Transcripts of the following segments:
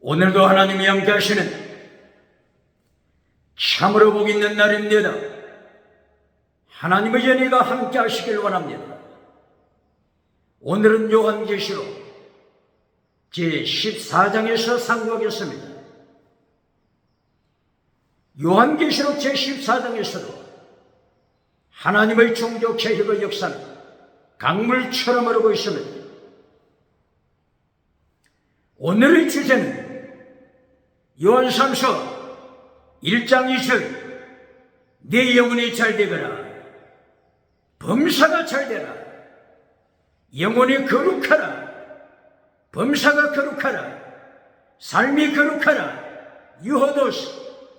오늘도 하나님이 함께 하시는 참으로 복 있는 날입니다. 하나님의 연희가 함께 하시길 원합니다. 오늘은 요한계시록 제14장에서 상고하겠습니다. 요한계시록 제14장에서도 하나님의 종교 개혁의 역사는 강물처럼 흐르고 있습니다. 오늘의 주제는 요한삼서 1장 2절 내 영혼이 잘되거라 범사가 잘되라 영혼이 거룩하라 범사가 거룩하라 삶이 거룩하라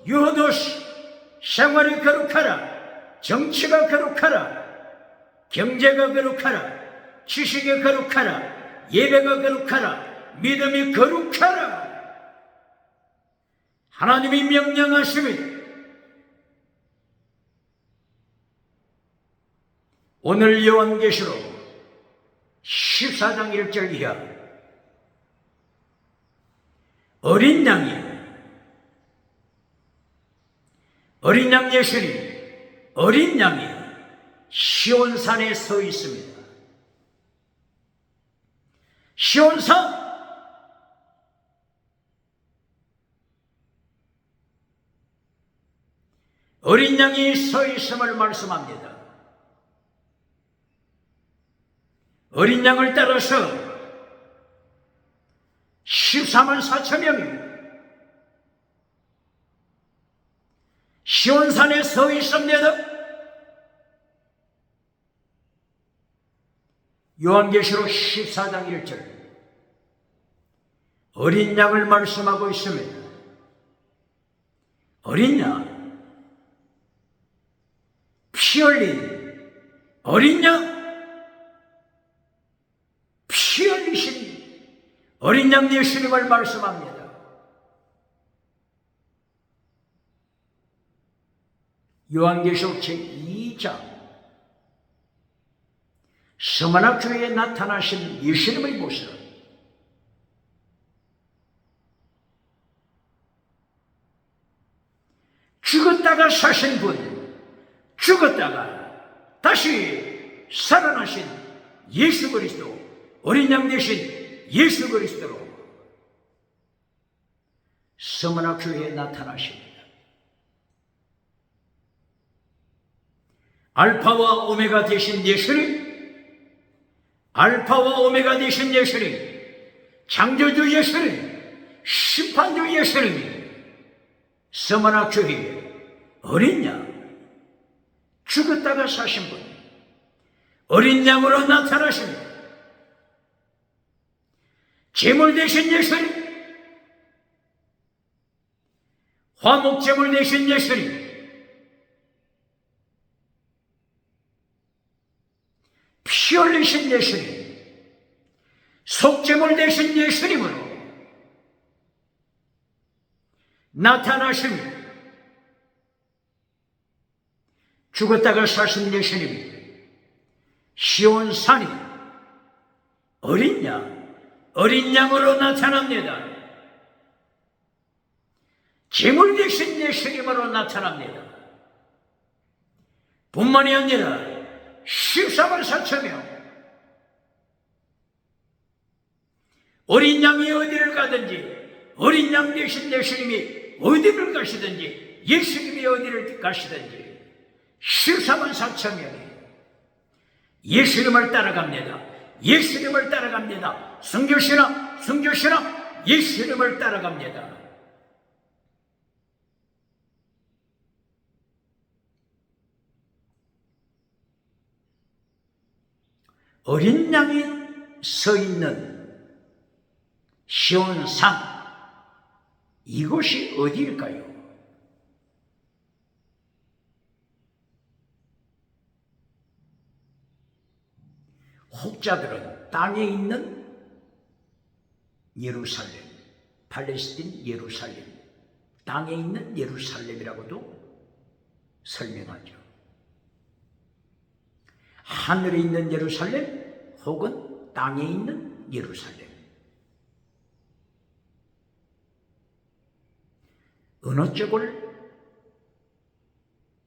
유호도시 생활이 거룩하라 정치가 거룩하라 경제가 거룩하라 지식이 거룩하라 예배가 거룩하라 믿음이 거룩하라. 하나님이 명령하십니다. 오늘 요한계시록 14장 1절 이하 어린 양 예수님 어린 양이 시온산에 서 있습니다. 시온산 어린 양이 서 있음을 말씀합니다. 어린 양을 따라서 14만 4천 명이 시온산에 서 있습니다. 요한계시록 14장 1절 어린 양을 말씀하고 있습니다. 어린 양 피 흘린 어린 양, 피 흘리신 어린 양 예수님을 말씀합니다. 요한계시록 제2장 스마나 교회에 나타나신 예수님의 모습 죽었다가 사신 분 죽었다가 다시 살아나신 예수 그리스도 어린 양 되신 예수 그리스도로 스마나 교회에 나타나십니다. 알파와 오메가 되신 예수님 알파와 오메가 되신 예수님 창조주 예수님 심판주 예수님이 스마나 교회에 어린 양 죽었다가 사신 분 어린 양으로 나타나십니다. 제물 되신 예수님 화목제물 되신 예수님 피 흘리신 예수님 속제물 되신 예수님으로 나타나십니다. 죽었다가 사신 예수님 시온산이 어린 양으로 나타납니다. 제물 되신 예수님으로 나타납니다. 뿐만이 아니라 14만 4천 명 어린 양이 어디를 가든지 어린 양 되신 예수님이 어디를 가시든지 예수님이 어디를 가시든지 14만 4천 명이 예수님을 따라갑니다. 예수님을 따라갑니다. 성교신앙 예수님을 따라갑니다. 어린 양이 서 있는 시온산 이곳이 어디일까요? 혹자들은 땅에 있는 예루살렘, 팔레스틴 예루살렘, 땅에 있는 예루살렘이라고도 설명하죠. 하늘에 있는 예루살렘 혹은 땅에 있는 예루살렘. 어느 쪽을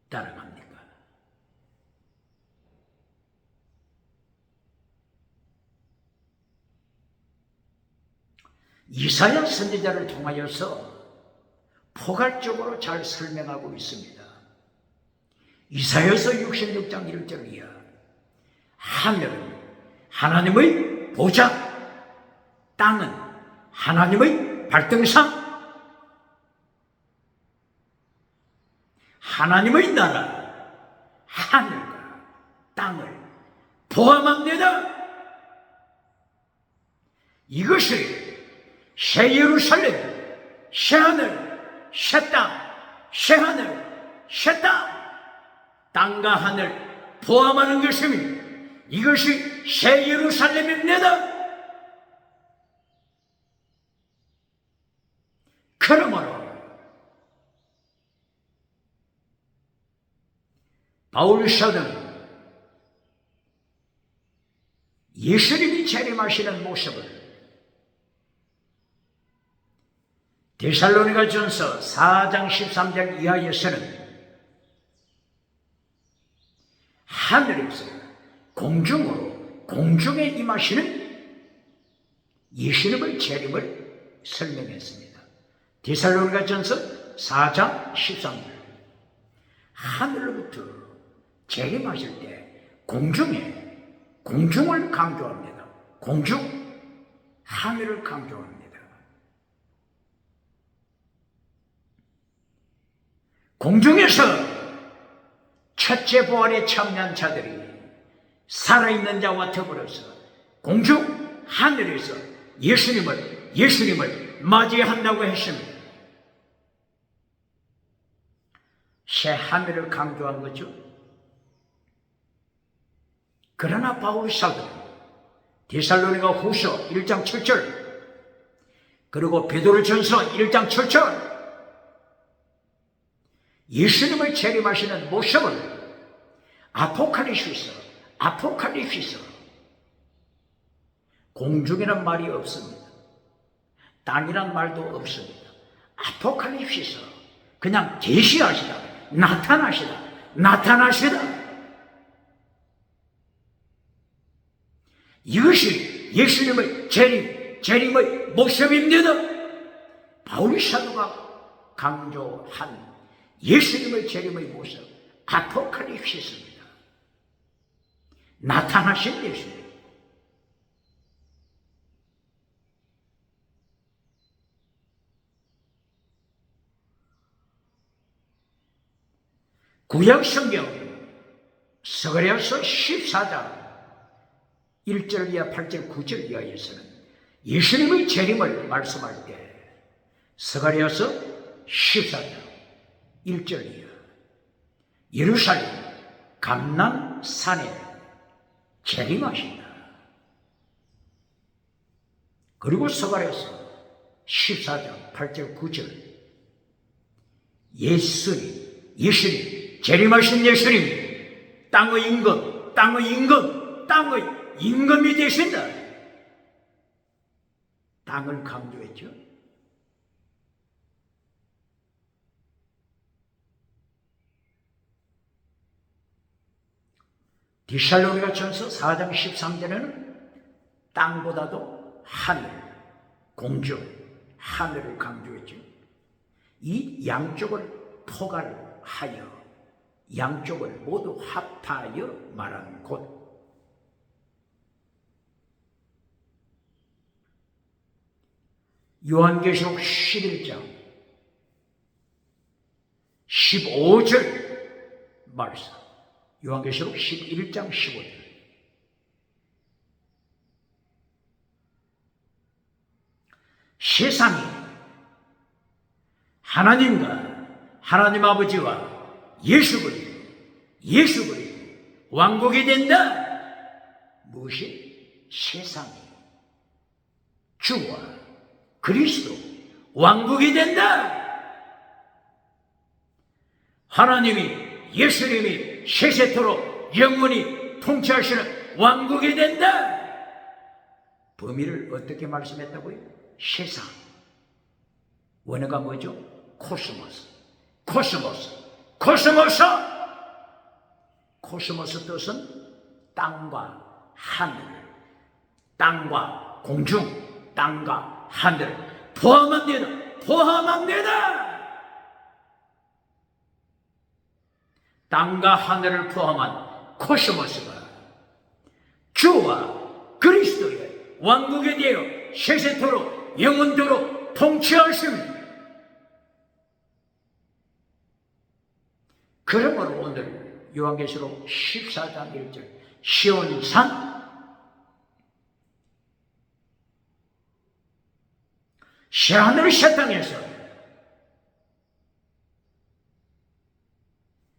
따라갑니까? 이사야 선지자를 통하여서 포괄적으로 잘 설명하고 있습니다. 이사야서 66장 1절이야. 하늘은 하나님의 보좌, 땅은 하나님의 발등상, 하나님의 나라, 하늘과 땅을 포함합니다. 이것이 새 예루살렘, 새 하늘, 새 땅, 새 하늘, 새 땅, 땅과 하늘 포함하는 것입니다. 이것이 새 예루살렘입니다. 그러므로 바울 사도는 예수님이 재림하시는 모습을 데살로니가전서 4장 13절 이하에서는 하늘에서 공중으로 공중에 임하시는 예수님의 재림을 설명했습니다. 데살로니가전서 4장 13절 하늘로부터 재림하실 때 공중을 강조합니다. 공중, 하늘을 강조합니다. 공중에서 첫째 부활에 참여한 자들이 살아있는 자와 더불어서 공중, 하늘에서 예수님을 맞이한다고 했습니다. 새 하늘을 강조한 거죠. 그러나 바울 사도는 데살로니가 후서 1장 7절 그리고 베드로전서 1장 7절 예수님을 재림하시는 모습을 아포칼립시스 공중이란 말이 없습니다. 땅이란 말도 없습니다. 아포칼립시스 그냥 계시하시다, 나타나시다. 이것이 예수님의 재림의 모습입니다. 바울 사도가 강조한 예수님의 재림의 모습, 아포칼립시스입니다. 나타나신 예수님. 구약성경 스가랴서 14장 1절 이하 8절 9절 이하에서는 예수님의 재림을 말씀할 때 스가랴서 14장 1절 이하 예루살렘 감람산에 재림하신다. 그리고 스가랴서 14장 8절 9절 예수님 재림하신 예수님 땅의 임금이 되신다. 땅을 강조했죠. 데살로니가전서 4장 13절에는 땅보다도 공중, 하늘을 강조했죠. 이 양쪽을 포괄하여 양쪽을 모두 합하여 말하는 곳. 요한계시록 11장 15절 말씀, 요한계시록 11장 15절 세상이 하나님과 하나님 아버지와 예수 그리스도 왕국이 된다. 무엇이? 세상이 주와 그리스도 왕국이 된다. 하나님이 예수님이 세세토록 영원히 통치하시는 왕국이 된다. 범위를 어떻게 말씀했다고요? 세상. 원어가 뭐죠? 코스모스, 코스모스, 코스모스. 코스모스 뜻은 땅과 하늘, 땅과 공중, 땅과 하늘 포함합니다. 포함합니다. 땅과 하늘을 포함한 코스모스가 주와 그리스도의 왕국에 대하여 세세토록 영원토록 통치하십니다. 그러므로 오늘 요한계시록 14장 1절 시온산 새하늘 새 땅에서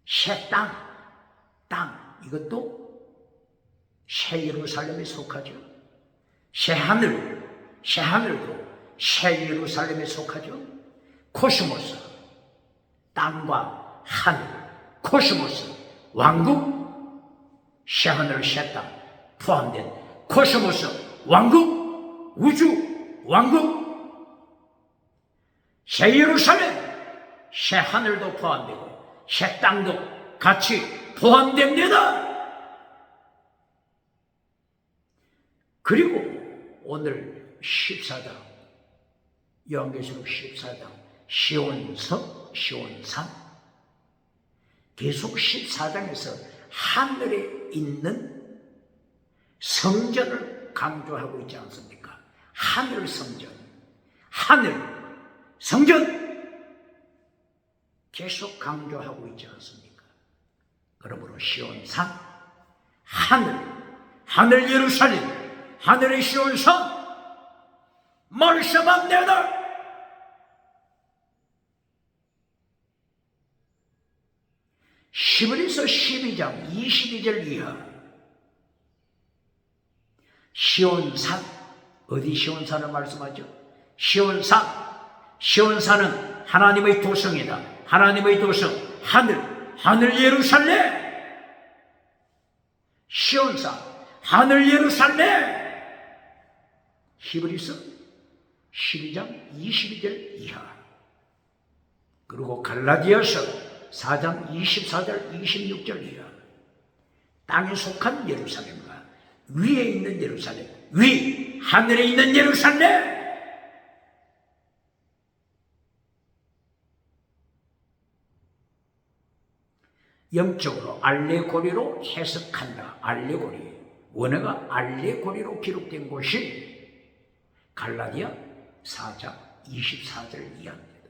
새 땅 이것도 새 예루살렘에 속하죠. 새 하늘도 새 예루살렘에 속하죠. 코스모스 땅과 하늘, 코스모스 왕국, 새 하늘 새 땅 포함된 코스모스 왕국, 우주 왕국, 새 예루살렘, 새 하늘도 포함되고 새 땅도 같이 포함됩니다. 그리고 오늘 14장 요한계시록 14장 시온산 계속 14장에서 하늘에 있는 성전을 강조하고 있지 않습니까? 하늘 성전, 성전 계속 강조하고 있지 않습니까? 그러므로 시온산, 하늘 예루살렘, 하늘의 시온산 말씀합니다. 히브리서 12장 22절 이하 시온산, 어디 시온산을 말씀하죠? 시온산은 하나님의 도성이다. 하나님의 도성, 하늘 예루살렘. 시온산, 하늘 예루살렘. 히브리서 12장 22절 이하. 그리고 갈라디아서 4장 24절 26절 이하. 땅에 속한 예루살렘과 위에 있는 예루살렘, 하늘에 있는 예루살렘. 영적으로 알레고리로 해석한다. 알레고리. 원어가 알레고리로 기록된 곳이 갈라디아 4장 24절 이하입니다.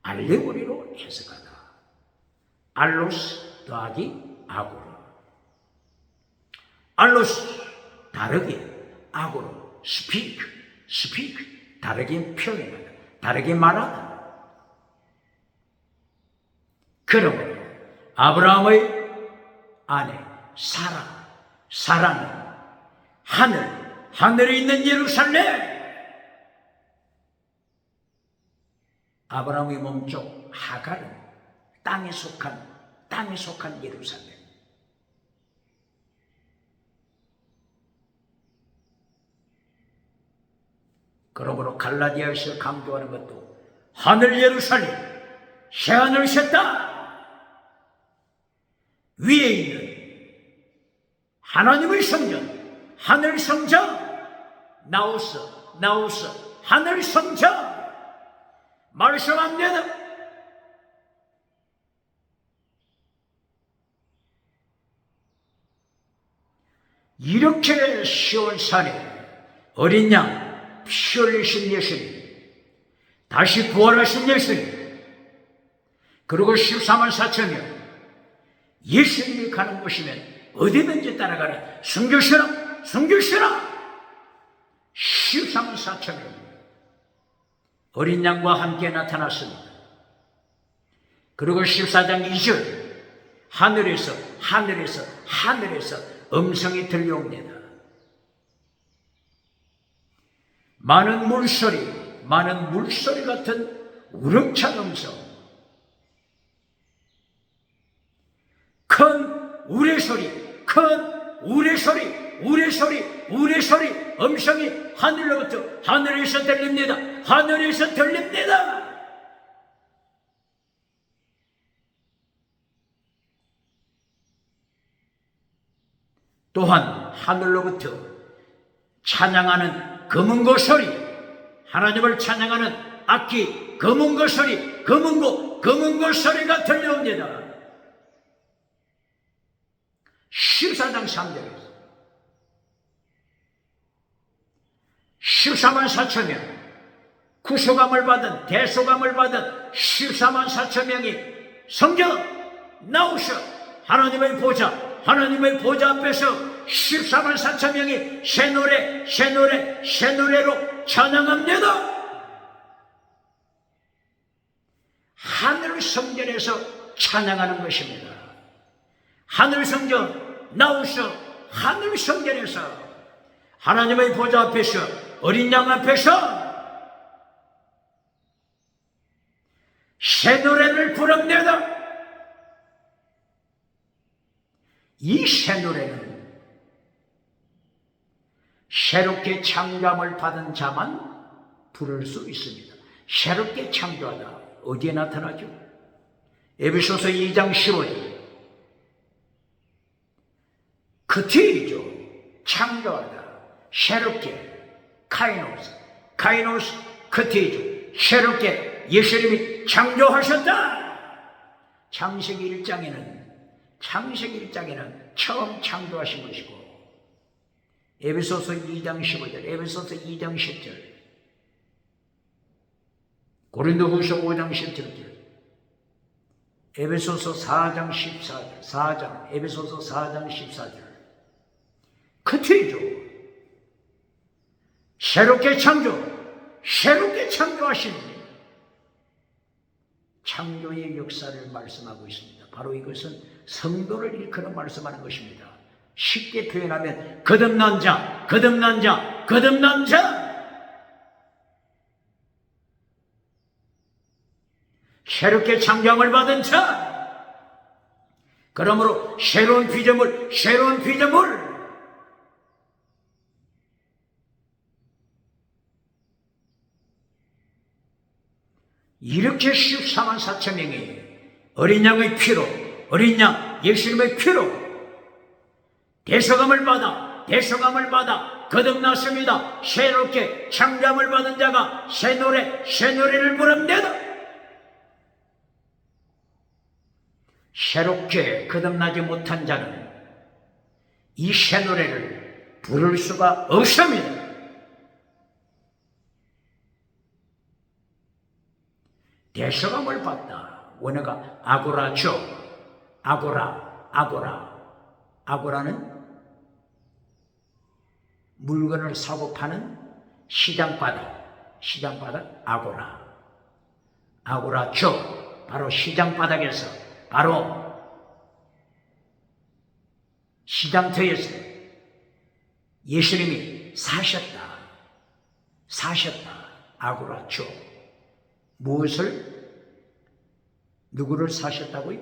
알레고리로 해석하다. 알로스 더하기 아고로. 알로스 다르게, 아고로 스피크 다르게 표현하다. 다르게 말하다. 그러므로 아브라함의 아내 사라는 하늘에 있는 예루살렘. 아브라함의 몸쪽 하갈은 땅에 속한 예루살렘. 그러므로 갈라디아에서 강조하는 것도 하늘 예루살렘, 새하늘 새 땅 위에 있는 하나님의 성전, 하늘 성전, 나우스 하늘 성전 말씀합니다. 이렇게 시온산에 어린 양 피 흘리신 예수님, 다시 부활하신 예수님, 그리고 14만 4천명 예수님이 가는 곳이면 어디든지 따라가는 순교시라 14만 4천명 어린 양과 함께 나타났습니다. 그리고 14장 2절 하늘에서 음성이 들려옵니다. 많은 물소리 같은 우렁찬 음성, 큰 우레소리 음성이 하늘에서 들립니다. 또한 하늘로부터 찬양하는 검은고 소리, 하나님을 찬양하는 악기 검은고 소리, 검은고 소리가 들려옵니다. 14장 3절에서 14만 4천 명, 구속함을 받은, 대속함을 받은 14만 4천 명이 성전 나오셔 하나님의 보좌 앞에서 14만 4천 명이 새 노래로 찬양합니다. 하늘 성전에서 찬양하는 것입니다. 하늘 성전 나오셔 하늘 성전에서 하나님의 보좌 앞에서, 어린 양 앞에서 새 노래를 부릅니다. 이 새 노래는 새롭게 창조함을 받은 자만 부를 수 있습니다. 새롭게 창조하다. 어디에 나타나죠? 에베소서 2장 15절. 그 뒤이죠. 창조하다. 새롭게. 카이노스 그 뒤이죠. 새롭게 예수님이 창조하셨다. 창세기 1장에는 처음 창조하신 것이고, 에베소서 2장 15절, 에베소서 2장 10절, 고린도후서 5장 17절, 에베소서 4장 14절, 에베소서 4장 14절. 그 뒤죠. 새롭게 창조하신 창조의 역사를 말씀하고 있습니다. 바로 이것은 성도를 일컬어 말씀하는 것입니다. 쉽게 표현하면 거듭난 자. 새롭게 창조함을 받은 자. 그러므로 새로운 피조물. 이렇게 14만 4천 명이 어린 양의 피로, 어린 양 예수님의 피로 대속함을 받아 거듭났습니다. 새롭게 창조함을 받은 자가 새 노래를 부릅니다. 새롭게 거듭나지 못한 자는 이 새 노래를 부를 수가 없습니다. 대속함을 받다. 원어가 아고라죠. 아고라는 물건을 사고 파는 시장바닥 아고라죠. 바로 시장바닥에서, 바로 시장터에서 예수님이 사셨다. 아고라죠. 무엇을? 누구를 사셨다고요?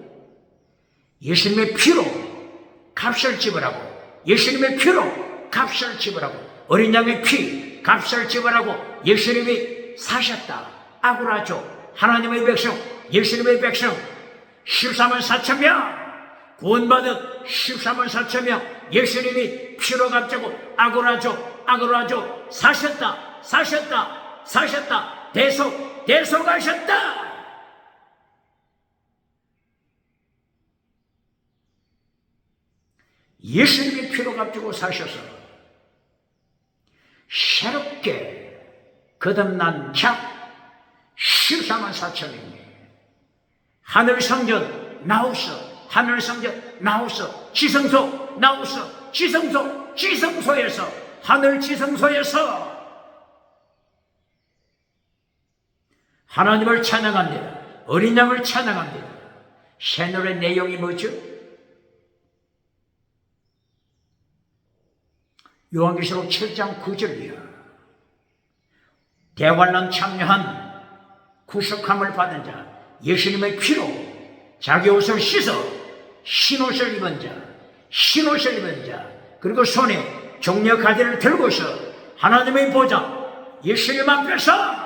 예수님의 피로 값을 지불하고, 어린 양의 피 값을 지불하고 예수님이 사셨다. 아고라죠. 하나님의 백성, 예수님의 백성 14만 4천 명, 구원받은 14만 4천 명, 예수님이 피로 값지고 아고라죠. 사셨다. 대속하셨다. 예수님이 피로 값지고 사셔서 새롭게 거듭난 자 14만 4천 명이 하늘 성전 나오서 지성소 나오서 지성소에서, 하늘 지성소에서 하나님을 찬양합니다. 어린 양을 찬양합니다. 새 노래 내용이 뭐죠? 요한계시록 7장 9절이야. 대환란 참여한 구속함을 받은 자, 예수님의 피로 자기 옷을 씻어 신옷을 입은 자, 그리고 손에 종려 가지를 들고서 하나님의 보좌 예수님 앞에서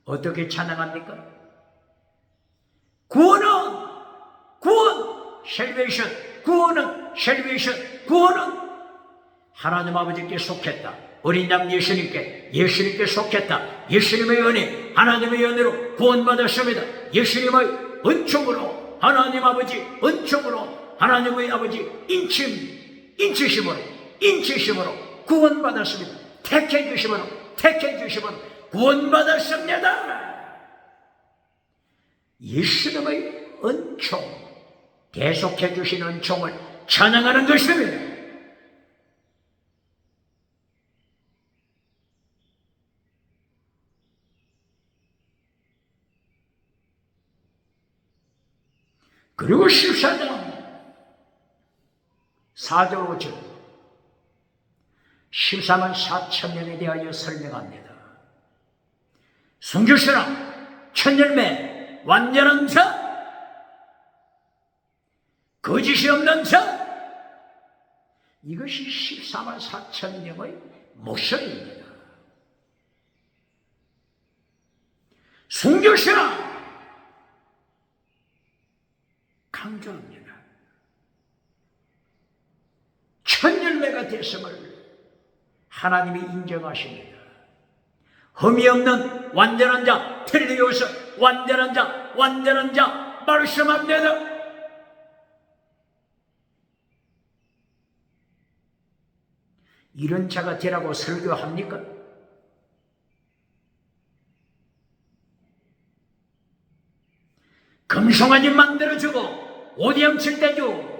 어떻게 찬양합니까? 구원 셀베이션, 구원은 셀베이션, 구원은 하나님 아버지께 속했다. 어린 양 예수님께 속했다. 예수님의 은혜, 하나님의 은혜로 구원받았습니다. 예수님의 은총으로, 하나님 아버지 은총으로, 하나님의 아버지 인치심으로 구원받았습니다. 택해 주심으로 구원받았습니다. 예수님의 은총, 계속해 주신 은총을 찬양하는 것입니다. 그리고 14장 4절 5절 14만 4천 명에 대하여 설명합니다. 순교신앙, 천열매, 완전한 자, 거짓이 없는 자, 이것이 14만 4천 명의 목소리입니다. 순교신앙 강조합니다. 천열매가 됐음을 하나님이 인정하십니다. 흠이 없는 완전한 자, 텔레오스 완전한 자 말씀합니다. 이런 자가 되라고 설교합니까? 금송아지 만들어주고 오디엄 칠대주,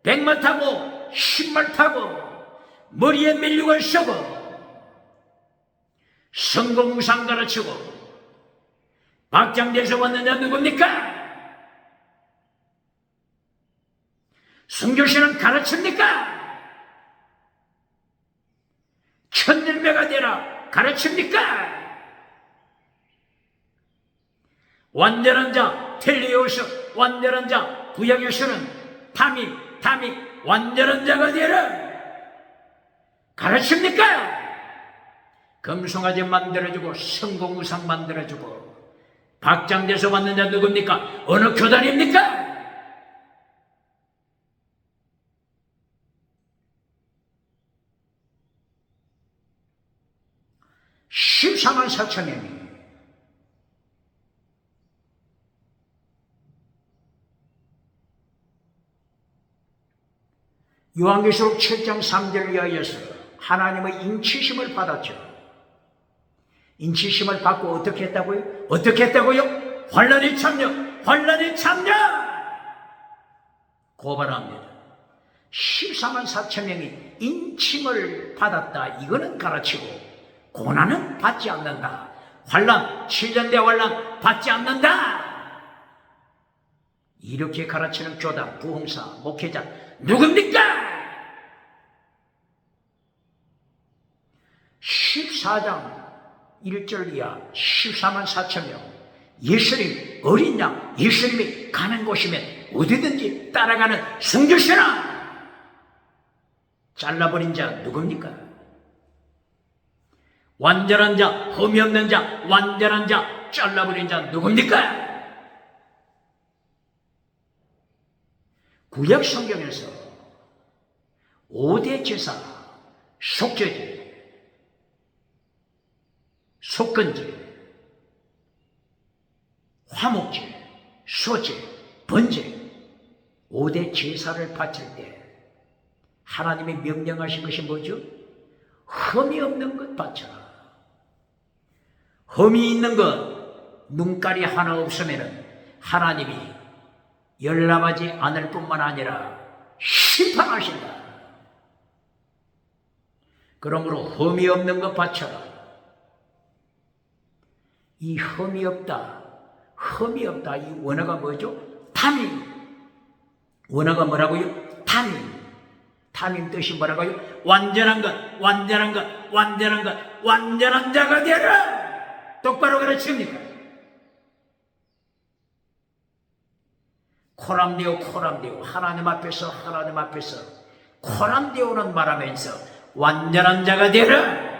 백마 타고 신발 타고 머리에 밀육을 쓰고 성공우상 가르치고 박장대에서 왔는 자 누굽니까? 순교신은 가르칩니까? 천일매가 되라 가르칩니까? 완전한 자, 텔레오스 완전한 자, 구약에서는 타미 완전한 자가 되라 가르칩니까? 금송아지 만들어주고 성공우상 만들어주고 박장대에서 왔는 자 누굽니까? 어느 교단입니까? (14만 4천 명이) 요한계시록 7장 3절에 의하여서 하나님의 인치심을 받았죠. 인치심을 받고 어떻게 했다고요? 환난에 참여 고발합니다. 14만 4천 명이 인침을 받았다. 이거는 가르치고 고난은 받지 않는다. 환난, 7년 대환난 받지 않는다. 이렇게 가르치는 교단, 부흥사, 목회자 누굽니까? 14장 1절 이하 14만 4천 명, 예수님 어린 양, 예수님이 가는 곳이면 어디든지 따라가는 순교신앙. 잘라버린 자 누굽니까? 완전한 자, 흠이 없는 자, 완전한 자, 잘라버린 자 누굽니까? 구약 성경에서 5대 제사, 속죄제, 속건제, 화목제, 소제, 번제 5대 제사를 바칠 때 하나님이 명령하신 것이 뭐죠? 흠이 없는 것 바쳐라. 흠이 있는 것, 눈깔이 하나 없으면 하나님이 열납하지 않을 뿐만 아니라 심판하신다. 그러므로 흠이 없는 것 바쳐라. 이 흠이 없다. 이 원어가 뭐죠? 탐임. 원어가 뭐라고요? 탐임 뜻이 뭐라고요? 완전한 자가 되라. 똑바로 가르칩니까? 코람데오 하나님 앞에서 코람데오는 말하면서 완전한 자가 되라.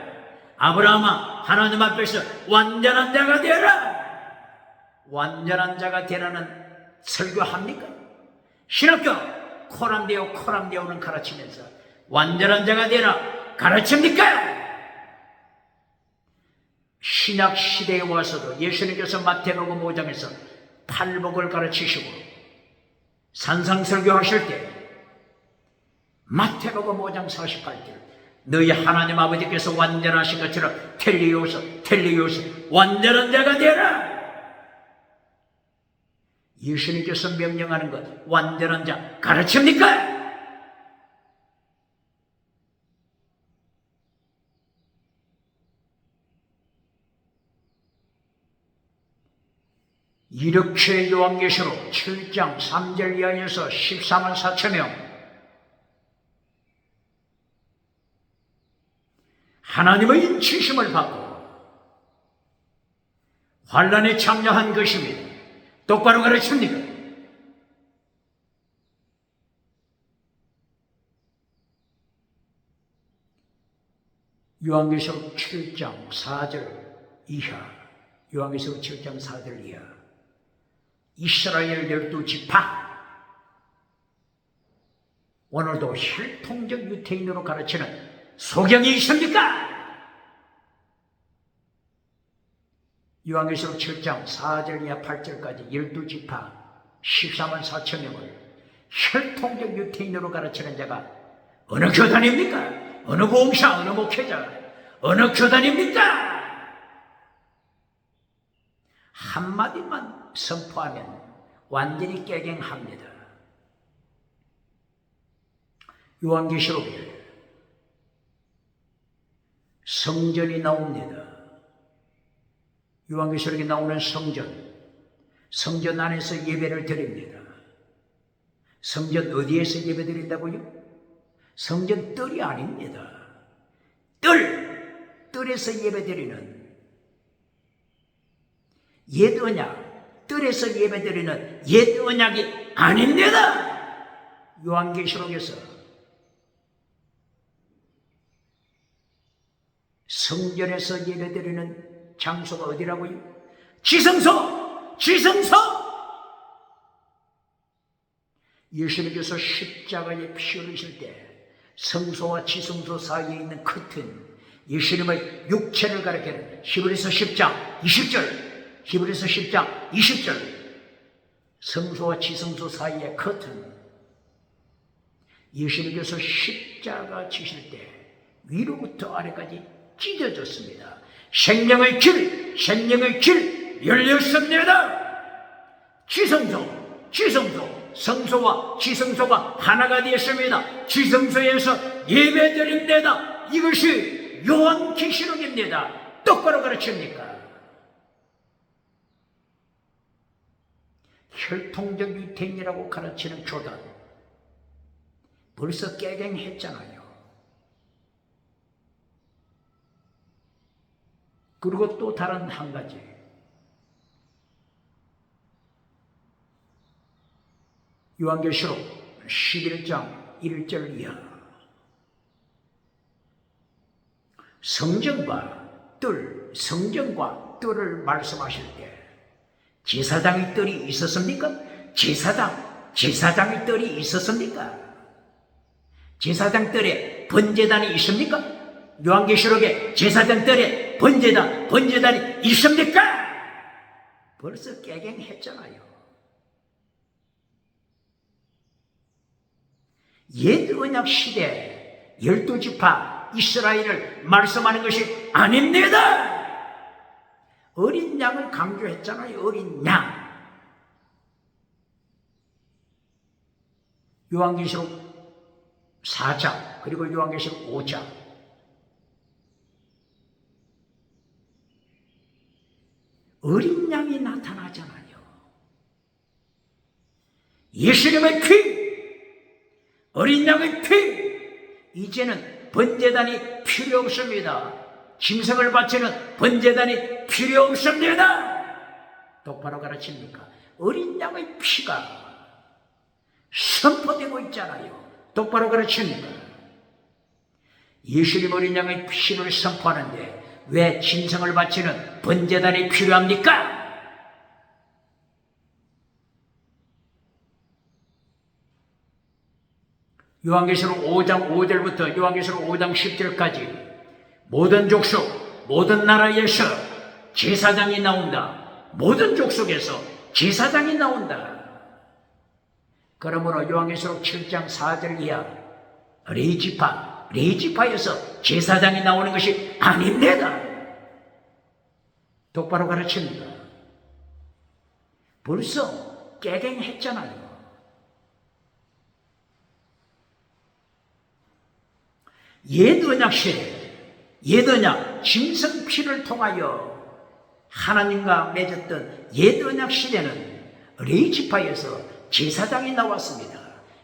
아브라함아, 하나님 앞에서 완전한 자가 되라. 완전한 자가 되라는 설교합니까? 신학교 코람데오는 가르치면서 완전한 자가 되라 가르칩니까? 신약 시대에 와서도 예수님께서 마태복음 5장에서 팔복을 가르치시고 산상설교하실 때 마태복음 5장 48절 너희 하나님 아버지께서 완전하신 것처럼 텔리오스 완전한 자가 되라. 예수님께서 명령하는 것 완전한 자 가르칩니까? 이렇게 요한계시록 7장 3절 이하에서 14만 4천 명 하나님의 인치심을 받고 환란에 참여한 것입니다. 똑바로 가르칩니까? 요한계시록 7장 4절 이하 요한계시록 7장 4절 이하 이스라엘 12지파 오늘도 혈통적 유태인으로 가르치는 소경이 있습니까? 요한계시록 7장 4절 이하 8절까지 12지파 14만 4천 명을 혈통적 유태인으로 가르치는 자가 어느 교단입니까? 어느 봉사, 어느 목회자, 어느 교단입니까? 한마디만 선포하면 완전히 깨갱합니다. 요한계시록에 성전이 나옵니다. 요한계시록에 나오는 성전 안에서 예배를 드립니다. 성전 어디에서 예배 드린다고요? 성전 뜰이 아닙니다. 뜰에서 예배 드리는 옛 언약, 뜰에서 예배 드리는 옛 언약이 아닙니다. 요한계시록에서 성전에서 예배드리는 장소가 어디라고요? 지성소! 예수님께서 십자가에 피 흘리실 때 성소와 지성소 사이에 있는 커튼, 예수님의 육체를 가리키는 히브리서 10장 20절 성소와 지성소 사이의 커튼, 예수님께서 십자가 지실 때 위로부터 아래까지 찢어졌습니다. 생명의 길 열렸습니다. 지성소, 성소와 지성소가 하나가 되었습니다. 지성소에서 예배드립니다. 이것이 요한계시록입니다. 똑바로 가르칩니까? 혈통적 유태인이라고 가르치는 교단 벌써 깨갱했잖아요. 그리고 또 다른 한 가지, 요한계시록 11장 1절 이하 성전과 뜰을 말씀하실 때 제사장의 뜰이 있었습니까? 제사장의 뜰이 있었습니까? 제사장 뜰에 번제단이 있습니까? 요한계시록에 제사장 뜰에 번제단이 있습니까? 벌써 깨갱했잖아요. 옛 언약 시대 12지파 이스라엘을 말씀하는 것이 아닙니다. 어린 양을 강조했잖아요. 어린 양. 요한계시록 4장 그리고 요한계시록 5장 어린 양이 나타나잖아요. 예수님의 피, 어린 양의 피, 이제는 번제단이 필요 없습니다. 짐승을 바치는 번제단이 필요 없습니다. 똑바로 가르칩니까? 어린 양의 피가 선포되고 있잖아요. 똑바로 가르칩니까? 예수님 어린 양의 피를 선포하는데 왜 짐승을 바치는 번제단이 필요합니까? 요한계시록 5장 5절부터 요한계시록 5장 10절까지 모든 족속, 모든 나라에서 제사장이 나온다. 모든 족속에서 제사장이 나온다. 그러므로 요한계시록 7장 4절 이하 레이지파에서 제사장이 나오는 것이 아닙니다. 똑바로 가르칩니다. 벌써 깨갱했잖아요. 옛 언약 시대, 옛 언약 짐승피를 통하여 하나님과 맺었던 옛 언약 시대는 레이지파에서 제사장이 나왔습니다.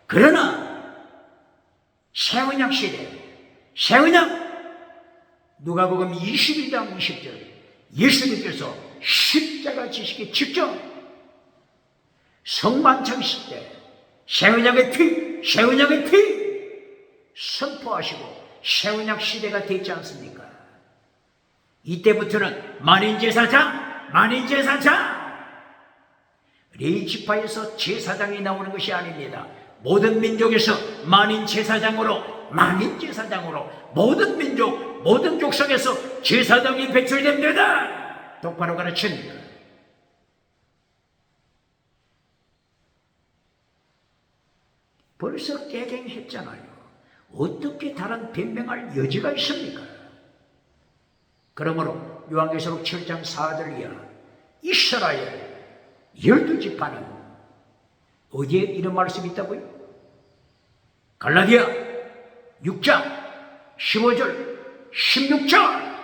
그러나 새 언약 시대, 새 언약 누가복음 22장 20절 예수님께서 십자가 지시기 직전 성만찬 시대 새 언약의 피, 새 언약의 피 선포하시고 새 언약 시대가 됐지 않습니까? 이때부터는 만인제사장 레이지파에서 제사장이 나오는 것이 아닙니다. 모든 민족에서 만인제사장으로 모든 민족 모든 족속에서 제사장이 배출됩니다. 똑바로 가르칩니다. 벌써 깨갱했잖아요. 어떻게 다른 변명할 여지가 있습니까? 그러므로 요한계시록 7장 4절 이하 이스라엘 12지파는 어디에 이런 말씀이 있다고요? 갈라디아 6장 15절 16절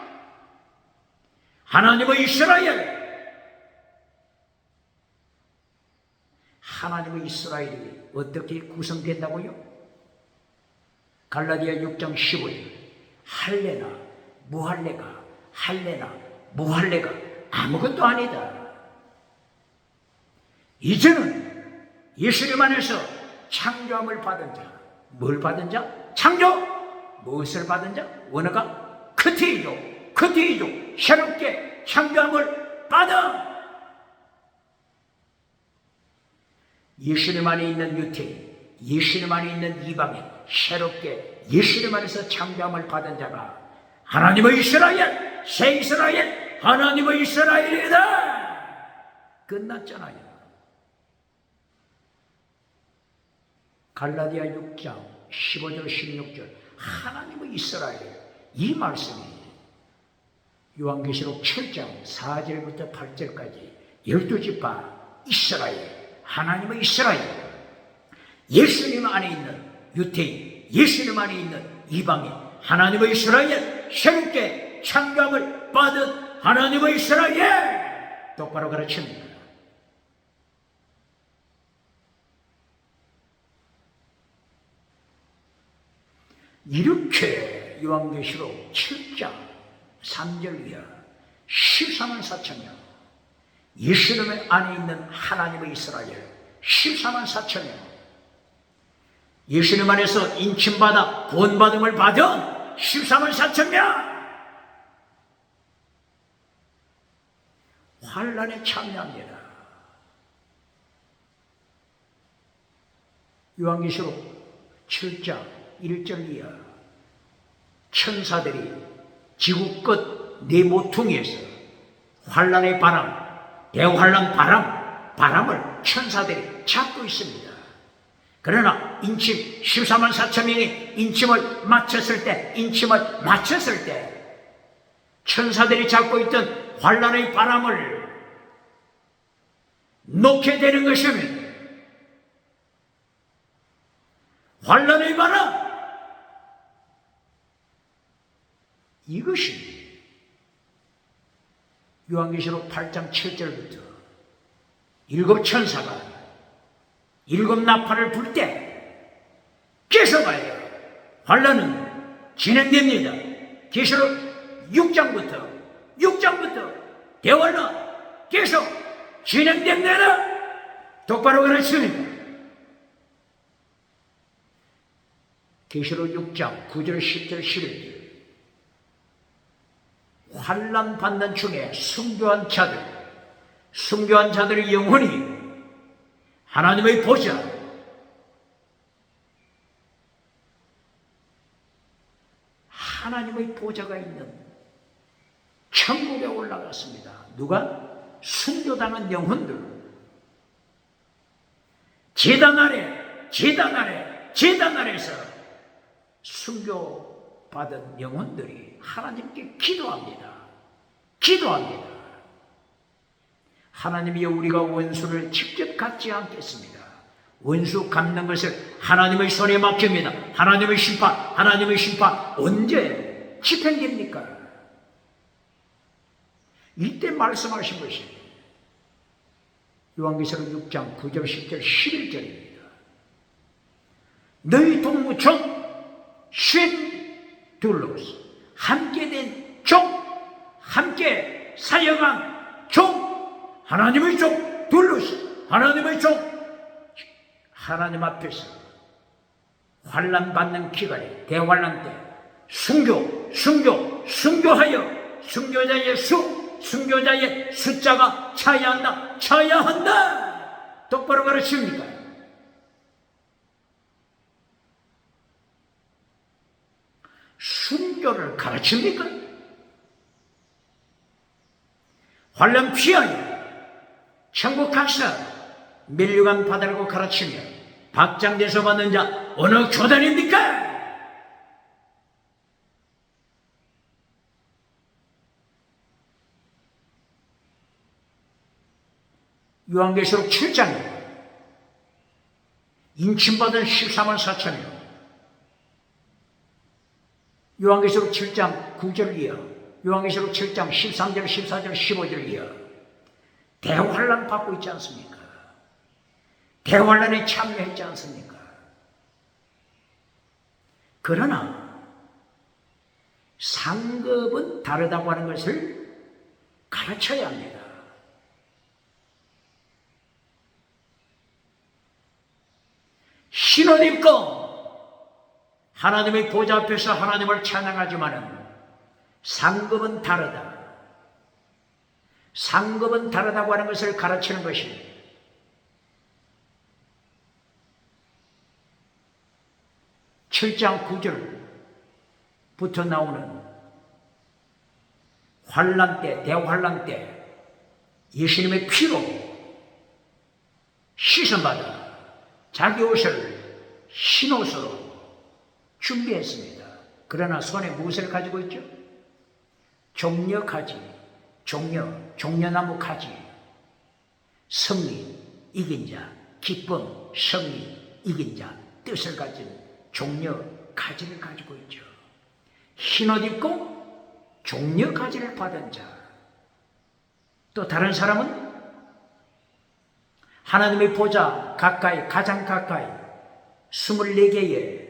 하나님의 이스라엘이 어떻게 구성된다고요? 갈라디아 6장 15절 할례나 무할례가 아무것도 아니다. 이제는 예수님 안에서 창조함을 받은 자, 뭘 받은 자? 창조! 무엇을 받은 자? 원어가 크티이죠. 새롭게 창조함을 받아! 예수님 안에 있는 유태인, 예수님 안에 있는 이방인, 새롭게 예수님 안에서 창조함을 받은 자가 하나님의 이스라엘, 새 이스라엘, 하나님의 이스라엘이다! 끝났잖아요. 갈라디아 6장 15절 16절 하나님의 이스라엘 이 말씀이 요한계시록 7장 4절부터 8절까지 12지파 이스라엘 하나님의 이스라엘 예수님 안에 있는 유태인 예수님 안에 있는 이방인 하나님의 이스라엘 새롭게 창조함을 받은 하나님의 이스라엘 똑바로 가르칩니다. 이렇게 요한계시록 7장 3절 이하 14만 4천 명 예수님 안에 있는 하나님의 이스라엘 14만 4천 명 예수님 안에서 인침받아 구원받음을 받은 14만 4천 명 환난에 참여합니다. 요한계시록 7장 1절 이하 천사들이 지구 끝 네 모퉁이에서 환난의 바람, 대환란 바람을 천사들이 잡고 있습니다. 그러나 인침 14만 4천 명이 인침을 마쳤을 때 천사들이 잡고 있던 환난의 바람을 놓게 되는 것입니다. 환난의 바람 이것이 요한계시록 8장 7절부터 일곱 천사가 일곱 나팔을 불 때 계속하여 환난은 진행됩니다. 계시록 6장부터 대환란 계속 진행됩니다. 똑바로 가르칩니다. 계시록 6장 9절 10절 11절 환난 받는 중에 순교한 자들의 영혼이 하나님의 보좌 보좌가 있는 천국에 올라갔습니다. 누가? 순교당한 영혼들. 제단 아래에서 순교받은 영혼들이 하나님께 기도합니다. 하나님이 우리가 원수를 직접 갖지 않겠습니다. 원수 갚는 것을 하나님의 손에 맡깁니다. 하나님의 심판 언제 집행됩니까? 이때 말씀하신 것이 요한계시록 6장 9절 10절 11절입니다. 너희 동무종 쉰둘로스 함께 된 종, 함께 사역한 종, 하나님의 종 둘로스, 하나님의 종, 하나님 앞에서 환난 받는 기간에 대환난 때 순교하여 순교자의 숫자가 차야 한다. 똑바로 가르칩니까? 순교를 가르칩니까? 환난 피하여 천국 가시라 면류관 받으라고 가르치며 박장대소 받는 자 어느 교단입니까? 요한계시록 7장에 인침받은 14만 4천명, 요한계시록 7장 9절 이하, 요한계시록 7장 13절, 14절, 15절 이하 대환란 받고 있지 않습니까? 대환란에 참여했지 않습니까? 그러나 상급은 다르다고 하는 것을 가르쳐야 합니다. 신옷 입고 하나님의 보좌 앞에서 하나님을 찬양하지만은 상급은 다르다. 상급은 다르다고 하는 것을 가르치는 것입니다. (7장 9절부터) 나오는 환난 때, 대환난 때 예수님의 피로 씻음받아 자기 옷을 흰옷으로 준비했습니다. 그러나 손에 무엇을 가지고 있죠? 종려가지, 종려나무 가지, 승리, 이긴 자, 기쁨, 승리, 이긴 자, 뜻을 가진 종려가지를 가지고 있죠. 흰옷 입고 종려가지를 받은 자. 또 다른 사람은 하나님의 보좌 가까이, 가장 가까이 24개의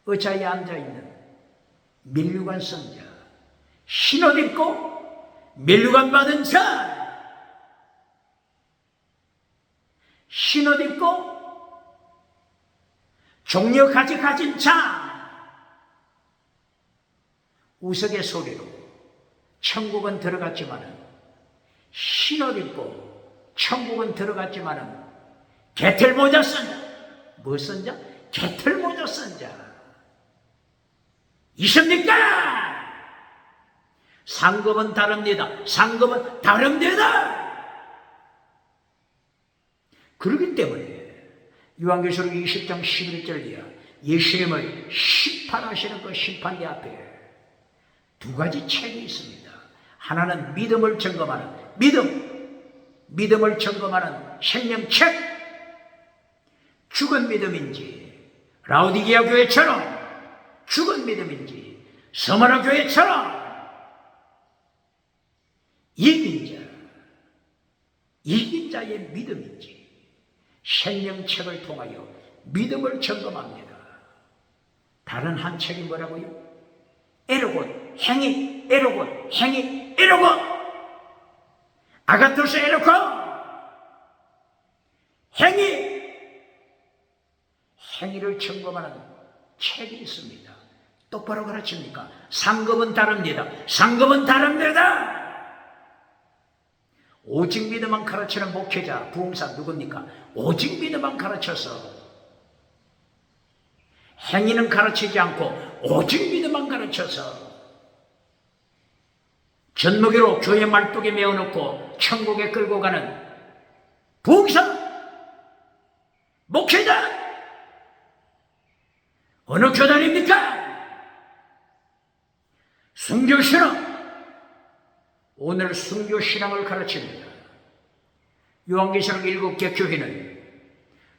의자에 앉아있는 면류관 선자, 흰옷 입고 면류관 받은 자, 흰옷 입고 종려가지 가진 자, 우석의 소리로 천국은 들어갔지만은 흰옷 입고 천국은 들어갔지만은 개털모자 쓴 자, 뭐 쓴 자? 개털모자 쓴 자 있습니까? 상급은 다릅니다. 상급은 다릅니다. 그렇기 때문에 요한계시록 20장 11절 이하 예수님을 심판하시는 그 심판대 앞에 두 가지 책이 있습니다. 하나는 믿음을 점검하는 믿음을 점검하는 생명책, 죽은 믿음인지 라오디게아 교회처럼 죽은 믿음인지 스무나 교회처럼 이긴 자의 믿음인지 생명책을 통하여 믿음을 점검합니다. 다른 한 책이 뭐라고요? 에로곤, 행위, 에로곤, 행위, 에로곤, 아가토스 에로콘, 행위를 점검하는 책이 있습니다. 똑바로 가르칩니까? 상급은 다릅니다. 상급은 다릅니다. 오직 믿음만 가르치는 목회자, 부흥사 누굽니까? 오직 믿음만 가르쳐서 행위는 가르치지 않고 오직 믿음만 가르쳐서 젖먹이로 교회 말뚝에 메어놓고 천국에 끌고 가는 부흥사, 목회자, 어느 교단입니까? 순교신앙. 오늘 순교신앙을 가르칩니다. 요한계시록 7개 교회는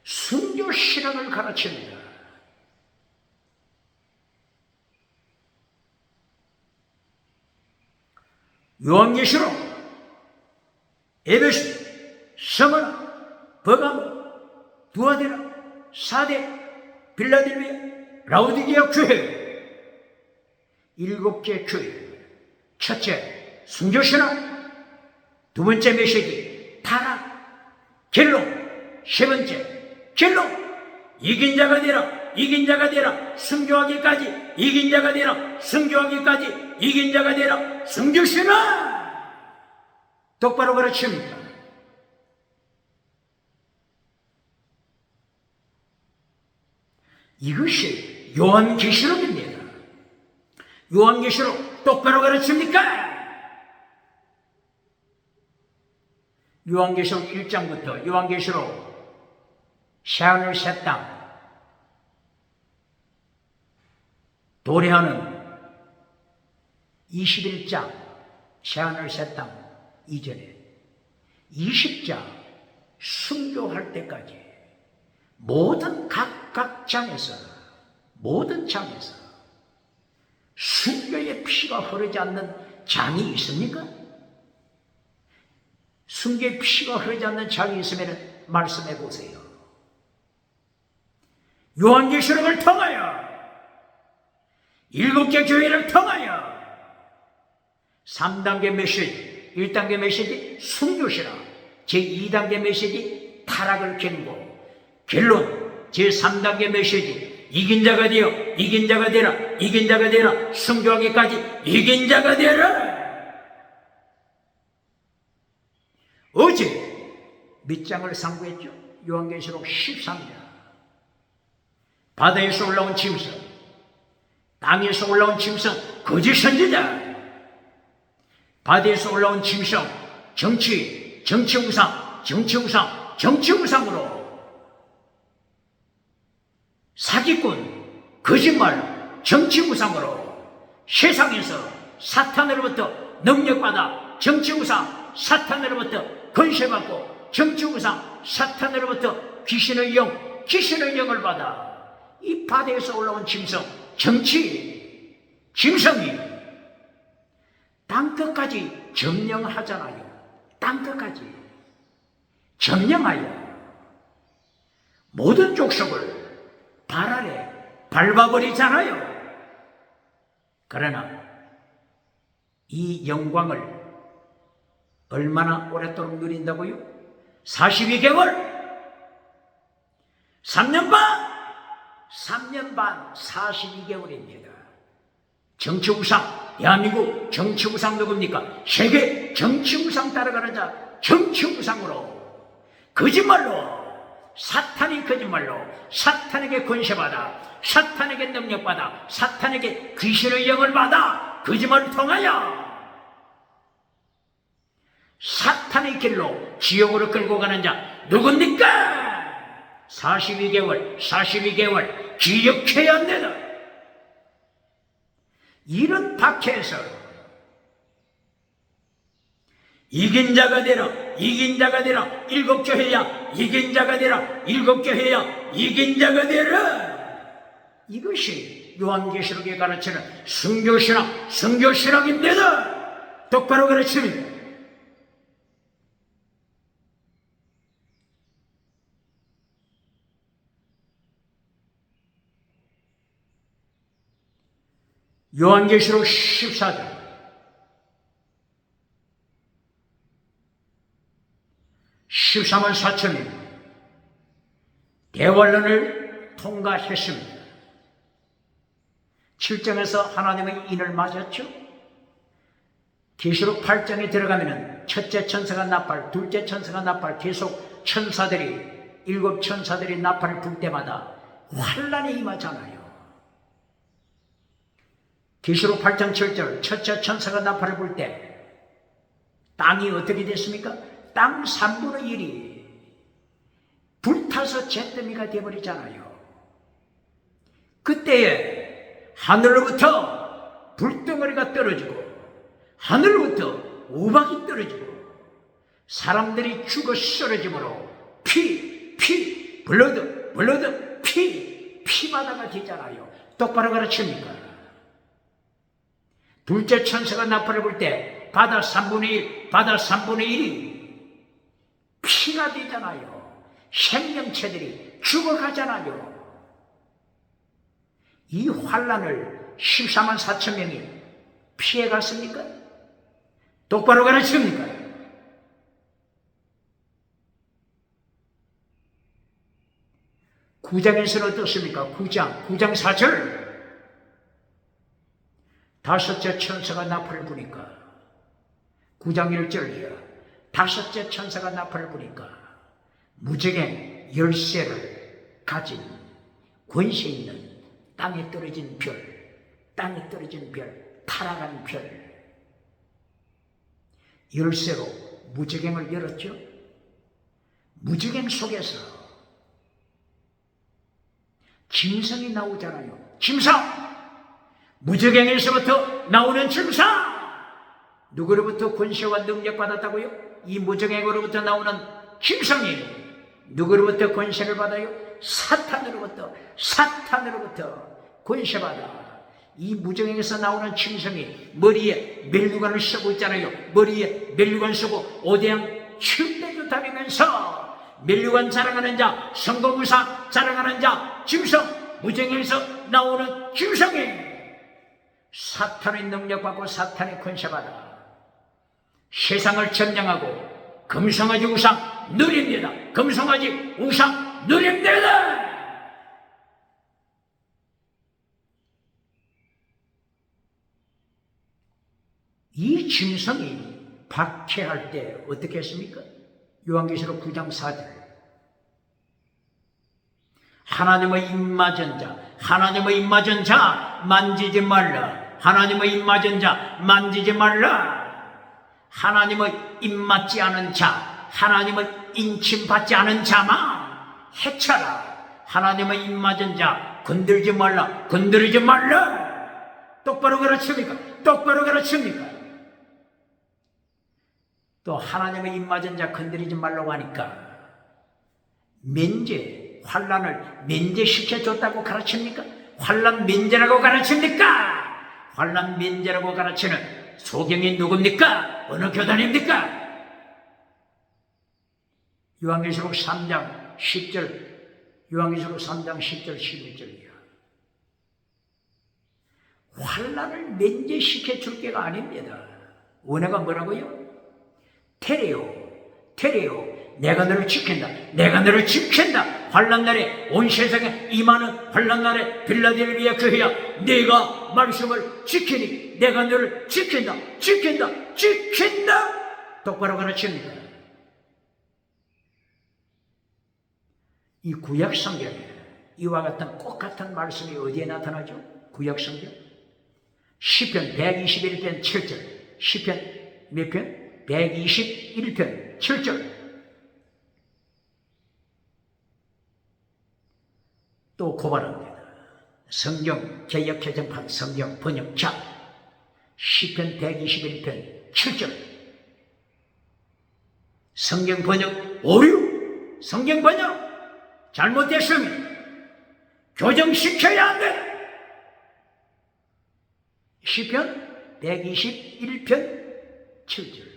순교신앙을 가르칩니다. 요한계시록, 에베소, 스무나, 버가모, 두아디라, 사대, 빌라델비아, 라우디게아 교회, 7개 교회. 첫째, 순교신앙. 두 번째 메시지, 타락, 결론. 세 번째, 결론. 이긴 자가 되라, 이긴 자가 되라, 순교하기까지, 이긴 자가 되라, 순교하기까지, 이긴 자가 되라, 순교신앙. 똑바로 가르칩니다. 이것이 요한계시록입니다. 요한계시록 똑바로 가르칩니까? 요한계시록 1장부터 요한계시록 새하늘 새 땅 도래하는 21장 새하늘 새 땅 이전에 20장 순교할 때까지 모든 각각 장에서 모든 장에서 순교의 피가 흐르지 않는 장이 있습니까? 순교의 피가 흐르지 않는 장이 있으면 말씀해 보세요. 요한계시록을 통하여 7개 교회를 통하여 3단계 메시지, 1단계 메시지 순교시라, 제2단계 메시지 타락을 견고, 결론 제3단계 메시지 이긴 자가 되어 이긴 자가 되라, 이긴 자가 되라, 순교하기까지 이긴 자가 되라. 어제 몇 장을 상고했죠? 요한계시록 13장. 바다에서 올라온 짐승, 땅에서 올라온 짐승, 거짓 선지자. 바다에서 올라온 짐승, 정치우상, 정치우상으로 사기꾼, 거짓말, 정치우상으로 세상에서 사탄으로부터 능력받아 정치우상, 사탄으로부터 권세받고 정치우상, 사탄으로부터 귀신의 영을 받아 이 바다에서 올라온 짐승, 짐승이 땅끝까지 점령하잖아요. 땅끝까지 점령하여 모든 족속을 발 아래 밟아버리잖아요. 그러나 이 영광을 얼마나 오랫도록 누린다고요? 42개월? 3년 반 42개월입니다. 정치우상, 대한민국 정치우상 누굽니까? 세계 정치우상 따라가는 자, 정치우상으로 거짓말로, 사탄이 거짓말로 사탄에게 권세받아, 사탄에게 능력받아, 사탄에게 귀신의 영을 받아 거짓말을 통하여 사탄의 길로 지옥으로 끌고 가는 자 누굽니까? 42개월 기억해야 한다. 이런 박해에서 이긴 자가 되라, 이긴 자가 되라, 7교회야 이긴 자가 되라, 7교회야 이긴 자가 되라. 이것이 요한계시록에 가르치는 순교신학입니다. 똑바로 가르칩니다. 요한계시록 14장 14만 4천이 대환란을 통과했습니다. 7장에서 하나님의 인을 맞았죠. 계시록 8장에 들어가면 첫째 천사가 나팔, 둘째 천사가 나팔, 계속 7 천사들이 나팔을 불 때마다 환란이 임하잖아요. 계시록 8장 7절 첫째 천사가 나팔을 불 때 땅이 어떻게 됐습니까? 땅 3분의 1이 불타서 잿더미가 되어버리잖아요. 그때에 하늘로부터 불덩어리가 떨어지고 하늘로부터 우박이 떨어지고 사람들이 죽어 쓰러짐으로 블러드, 피바다가 되잖아요. 똑바로 가르칩니까? 둘째 천사가 나팔을 불 때 바다 3분의 1이 피가 되잖아요. 생명체들이 죽어가잖아요. 이 환란을 14만 4천 명이 피해갔습니까? 똑바로 가르칩니까? 구장에서는 어떻습니까? 9장 4절 다섯째 천사가 나팔을 부니까 9장 1절이야. 다섯째 천사가 나팔을 부니까 무적의 열쇠를 가진 권세 있는 땅에 떨어진 별, 타락한 별 열쇠로 무적행을 열었죠. 무적행 속에서 짐승이 나오잖아요. 짐승! 무적행에서부터 나오는 짐승! 누구로부터 권세와 능력 받았다고요? 이 무적행으로부터 나오는 짐승이 누구로부터 권세를 받아요? 사탄으로부터 권세받아. 이 무적행에서 나오는 짐승이 머리에 멜루관을 쓰고 있잖아요. 머리에 멜루관 쓰고 오대양 7대주 다니면서 멜루관 자랑하는 자, 성공의사 자랑하는 자, 짐승, 무적행에서 나오는 짐승이 사탄의 능력받고 사탄의 권세받아 세상을 점령하고 금성아지 우상 누립니다. 금성아지 우상 누립니다. 이 짐승이 박해할 때 어떻게 했습니까? 요한계시록 9장 4절 하나님의 입맞은 자 만지지 말라. 하나님의 입맞은 자 만지지 말라. 하나님의 입맞지 않은 자, 하나님의 인침받지 않은 자만 해쳐라. 하나님의 입맞은 자 건들지 말라. 건드리지 말라. 똑바로 가르칩니까? 똑바로 가르칩니까? 또 하나님의 입맞은 자 건드리지 말라고 하니까 환란을 면제시켜줬다고 가르칩니까? 환란 면제라고 가르칩니까? 환란 면제라고 가르치는 소경이 누굽니까? 어느 교단입니까? 요한계시록 3장 10절 11절이야. 환란을 면제시켜 줄 게가 아닙니다. 원어가 뭐라고요? 테레오 내가 너를 지킨다. 환란날에 온 세상에 임하는 환란날에 빌라델비아 교회야, 네가 말씀을 지키니 내가 너를 지킨다. 똑바로 가르칩니다. 이 구약 성경에 이와 같은 똑같은 말씀이 어디에 나타나죠? 구약 성경 시편 121편 7절 시편 몇 편? 121편 7절 또 고발합니다. 성경 개역개정판 성경 번역자 시편 121편 7절 성경 번역 오류 성경 번역 잘못됐으면 교정시켜야 한다. 시편 121편 7절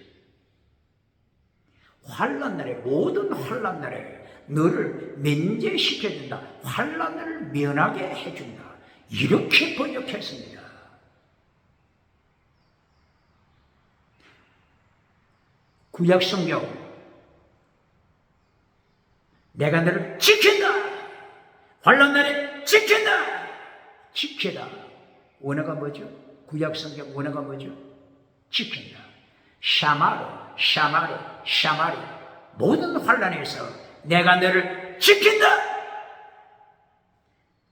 환란날에 모든 환란날에 너를 면제시켜준다. 환란을 면하게 해준다. 이렇게 번역했습니다. 구약 성경 내가 너를 지킨다. 환란날에 지킨다. 지키다. 원어가 뭐죠? 구약 성경 원어가 뭐죠? 지킨다. 샤마리 모든 환란에서 내가 너를 지킨다.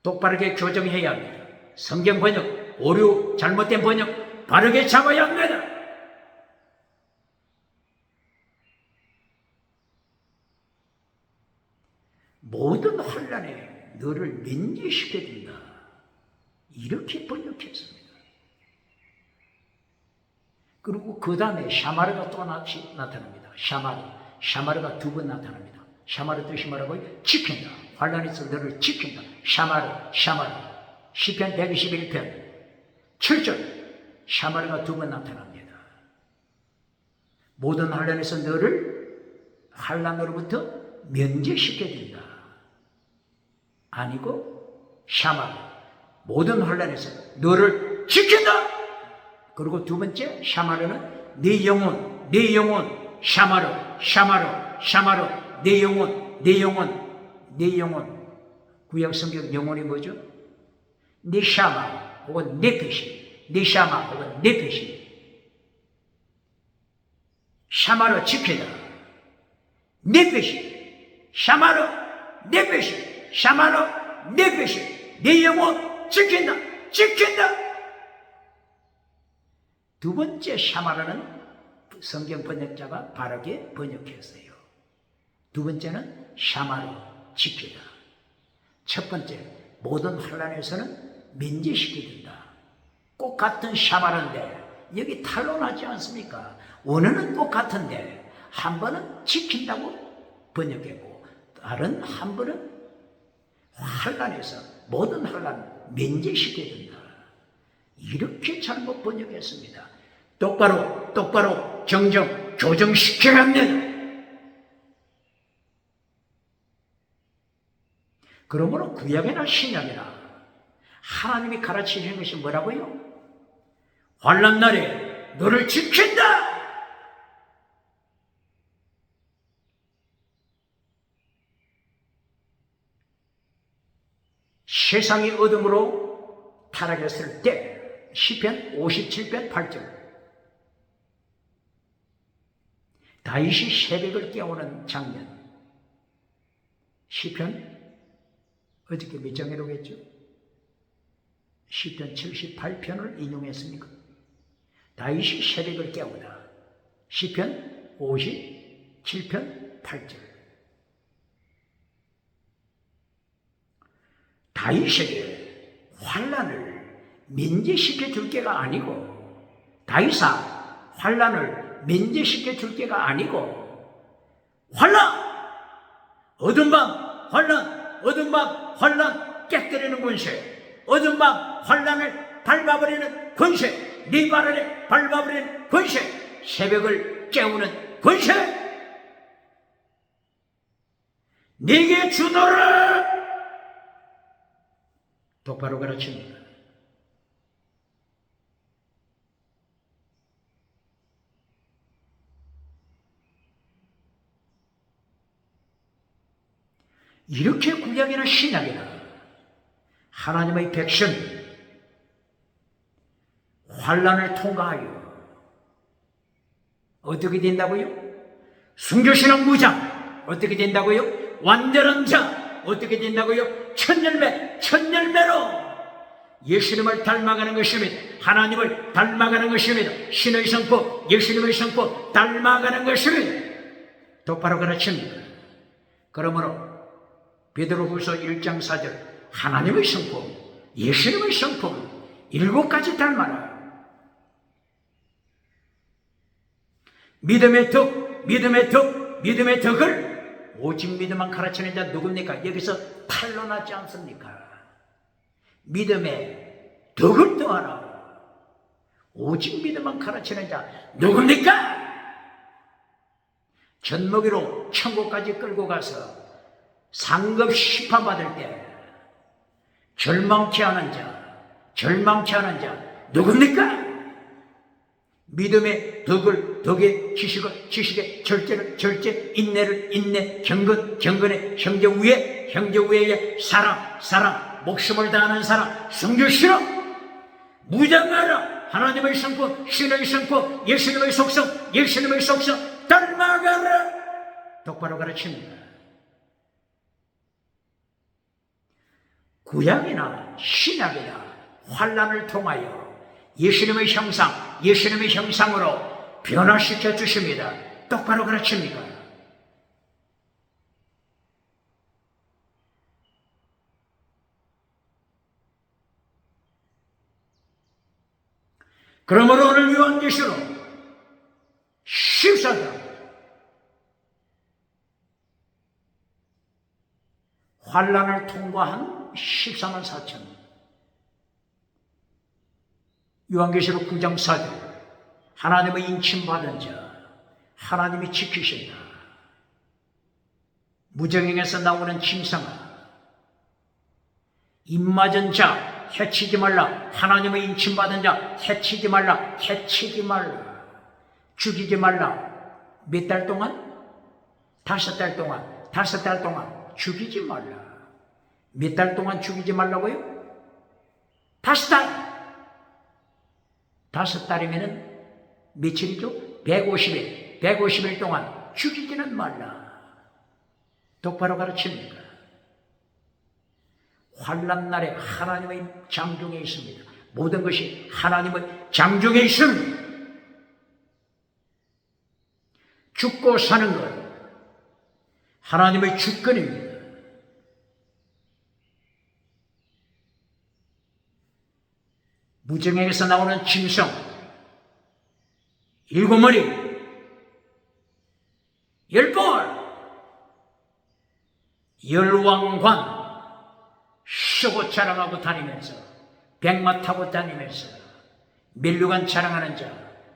똑바르게 교정해야 합니다. 성경 번역 오류, 잘못된 번역 바르게 잡아야 합니다. 모든 환란에 너를 면제시켜준다. 이렇게 번역했습니다. 그리고 그 다음에 샤마르가 또 나타납니다. 샤마르가 두 번 나타납니다. 샤마르 뜻이 뭐라고요? 지킨다. 환란에서 너를 지킨다. 샤마르. 시편 121편 7절 샤마르가 두 번 나타납니다. 모든 환란에서 너를 환란으로부터 면제시켜준다. 아니고 샤마르 모든 환란에서 너를 지킨다. 그리고 두 번째 샤마르는 네 영혼 샤마르 내 영혼 구약 성경 영혼이 뭐죠? 네샤마 혹은 네페시 샤마르 지키다 네페시 샤마르 네페시 내 영혼 지킨다. 두 번째 샤마르는 성경 번역자가 바르게 번역했어요. 두 번째는 샤마르 지키다. 첫 번째 모든 환란에서는 면제시켜준다. 꼭 같은 샤마르인데 여기 탄로나지 않습니까? 원어는 똑같은데 한 번은 지킨다고 번역했고 다른 한 번은 환란에서 모든 환란 면제시켜준다. 이렇게 잘못 번역했습니다. 똑바로 정정 교정시켜야 합니다. 그러므로 구약이나 신약이나 하나님이 가르치시는 것이 뭐라고요? 환난 날에 너를 지킨다. 세상이 어둠으로 타락했을 때 시편 57편 8절 다윗이 새벽을 깨우는 장면 시편 어저께 몇 장이라고 했죠? 시편 78편을 인용했습니까? 다윗이 새벽을 깨우다 시편 57편 8절 다윗에게 환난을 면제시켜 줄 게가 아니고 다윗아 환난을 면제시켜 줄 게가 아니고 환난 어둠 밤 환난 깨뜨리는 권세 어둠 밤 환난을 밟아버리는 권세 네 발 아래 밟아버리는 권세 새벽을 깨우는 권세 네게 주노라 똑바로 가르칩니다. 이렇게 구약이나 신약이나 하나님의 백성 환난을 통과하여 어떻게 된다고요? 순교신앙 무장 어떻게 된다고요? 완전한 자 어떻게 된다고요? 천열매로 예수님을 닮아가는 것입니다. 하나님을 닮아가는 것입니다. 신의 성품 예수님의 성품 닮아가는 것입니다. 똑바로 가르칩니다. 그러므로 베드로후서 1장 4절 하나님의 성품 예수님의 성품 7가지 닮아라. 믿음의 덕을 오직 믿음만 가르치는 자 누굽니까? 여기서 탄로나지 않습니까? 믿음의 덕을 더하라. 오직 믿음만 가르치는 자 누굽니까? 젖먹이로 천국까지 끌고 가서 상급 심판받을 때 절망케 하는 자 누굽니까? 믿음의 덕의 지식의 절제 인내를 인내 경건의 형제 위에 사랑 목숨을 다하는 사람 순교신앙 무장하라. 하나님의 성품 신의 성품 예수님의 속성 닮아가라. 똑바로 가르칩니다. 구약이나 신약이나 환난을 통하여 예수님의 형상, 예수님의 형상으로 변화시켜 주십니다. 똑바로 가르칩니까? 그러므로 오늘 요한계시록 14장 환난을 통과한 14만 4천, 요한계시록 9장 4절, 하나님의 인침받은 자, 하나님이 지키신다. 무정행에서 나오는 짐승아, 입맞은 자 해치지 말라. 하나님의 인침받은 자 해치지 말라. 해치지 말라. 죽이지 말라. 몇 달 동안? 5달 동안. 5달 동안 죽이지 말라. 몇 달 동안 죽이지 말라고요? 5달. 5달이면은 며칠이죠? 150일. 150일 동안 죽이지는 말라. 똑바로 가르칩니까? 환난날에 하나님의 장중에 있습니다. 모든 것이 하나님의 장중에 있습니다. 죽고 사는 것 하나님의 주권입니다. 무정행에서 나오는 짐승 7마리 10볼 열왕관 쓰고 자랑하고 다니면서 백마 타고 다니면서 면류관 자랑하는 자,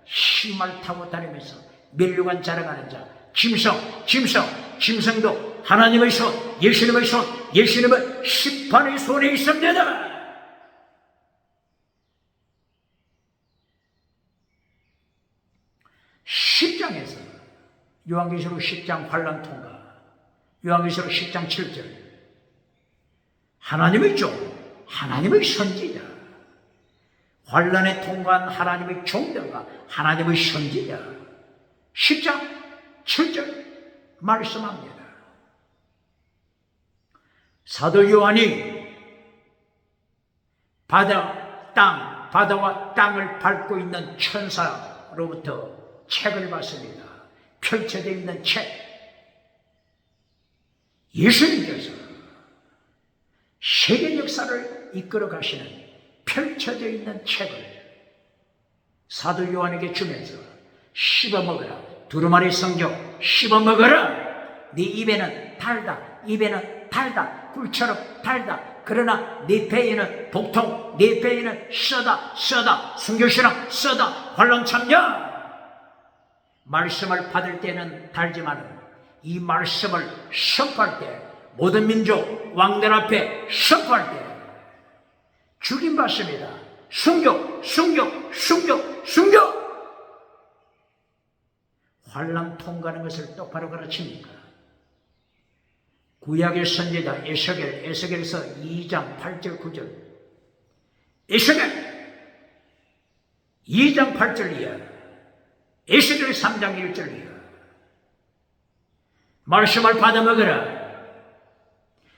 신말 타고 다니면서 면류관 자랑하는 자, 짐승도 하나님의 손, 예수님의 손, 예수님의 심판의 손에 있습니다. 10장에서 요한계시록 10장 환난 통과, 요한계시록 10장 7절 하나님의 종, 하나님의 선지자, 환난에 통과한 하나님의 종들과 하나님의 선지자 10장 7절 말씀합니다. 사도 요한이 바다와 땅을 밟고 있는 천사로부터 책을 받습니다. 펼쳐져 있는 책. 예수님께서 세계 역사를 이끌어 가시는 펼쳐져 있는 책을 사도 요한에게 주면서 씹어 먹어라. 두루마리 성경 씹어 먹어라. 네 입에는 달다. 입에는 달다. 꿀처럼 달다. 그러나 네 배에는 복통, 네 배에는 써다. 순교신앙 써다. 환난 참냐. 말씀을 받을 때는 달지만 이 말씀을 선포할 때 모든 민족 왕들 앞에 선포할 때 죽임받습니다. 순교. 환난 통과하는 것을 똑바로 가르칩니까? 구약의 선지자 에스겔서 2장 8절 9절 에스겔 2장 8절 이하 에스겔 3장 1절 이하 말씀을 받아 먹으라.